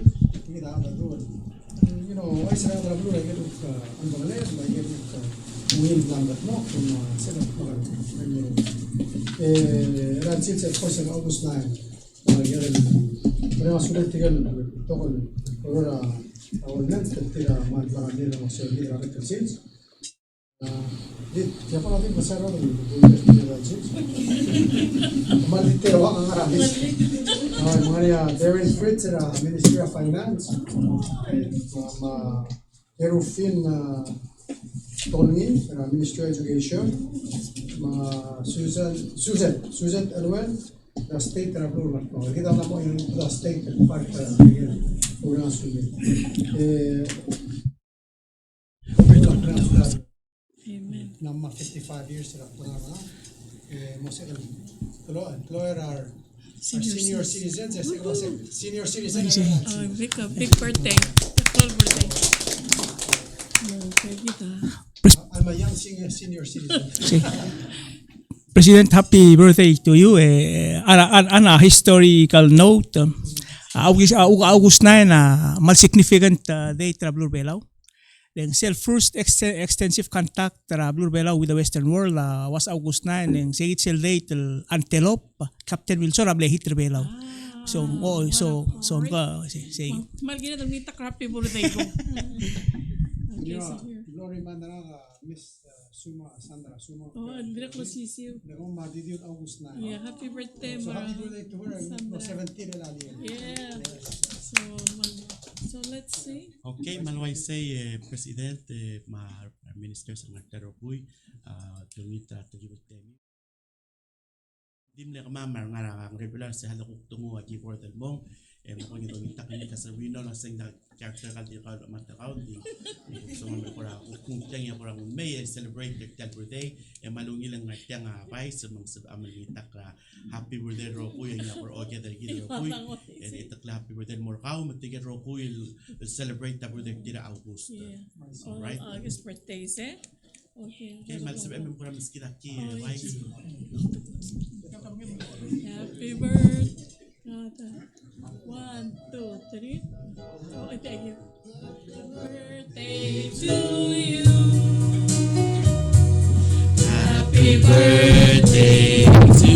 ngila ada dua. You know, I say ada dua lagi look ang Bangladesh, lagi look win lambat mo kung sila pa. Ran silse cosa August 9. Pero sulit tigal tokol ora awalment tira mal barangay ng mga service raket sales. Dit siapa natin masara ng sales. Malit tira wa ang arabis. Mga Darren Fritz sa Ministry of Finance. Erufin Tolmi sa Ministry of Education. Susan Elwen the state approval ko. Kita na po yung the state part program school. Amen. Nama 55 years sila po na. Most employer are senior citizens. Senior citizens. Big birthday. Tall birthday. I'm a young senior citizen. President, happy birthday to you. Ana historical note. August 9 mal significant day traveler belaw. Then first extensive contact traveler belaw with the Western world was August 9 and say it's date Antelope Captain Wilson able hit belaw. So say Malgina dong nita crappy birthday ko. Glory man na Miss Suma, Sandra, Suma. Oh, Andrea Closisiu. Nagong madidiyot August na. Yeah, happy birthday, So Ma. happy birthday to her. Sandra. 17 na lali. Yeah. So let's see. Okay, malway say President, ma Minister sa Nagtaro Puy, tungita tagibutemi. Dimle ka mamar nga ang regular sa halakuk tungo agi portal mong mo nito ni takini ka sa window na sing na character ka di ka matakaw di so man ko ra kung tanya ko ra may celebrate the 10th birthday malungi lang nga tiang bay sa mga sa amalita ka happy birthday ro ko yung for okay der gid ro ko and itakla happy birthday more ka matiget ro ko celebrate the birthday dira August. Yeah. All right. August birthdays, eh? Okay. Okay, malsab ko ra miskita ki why Happy birthday. 1, 2, 3. Oh, thank you. Birthday to you. Happy birthday to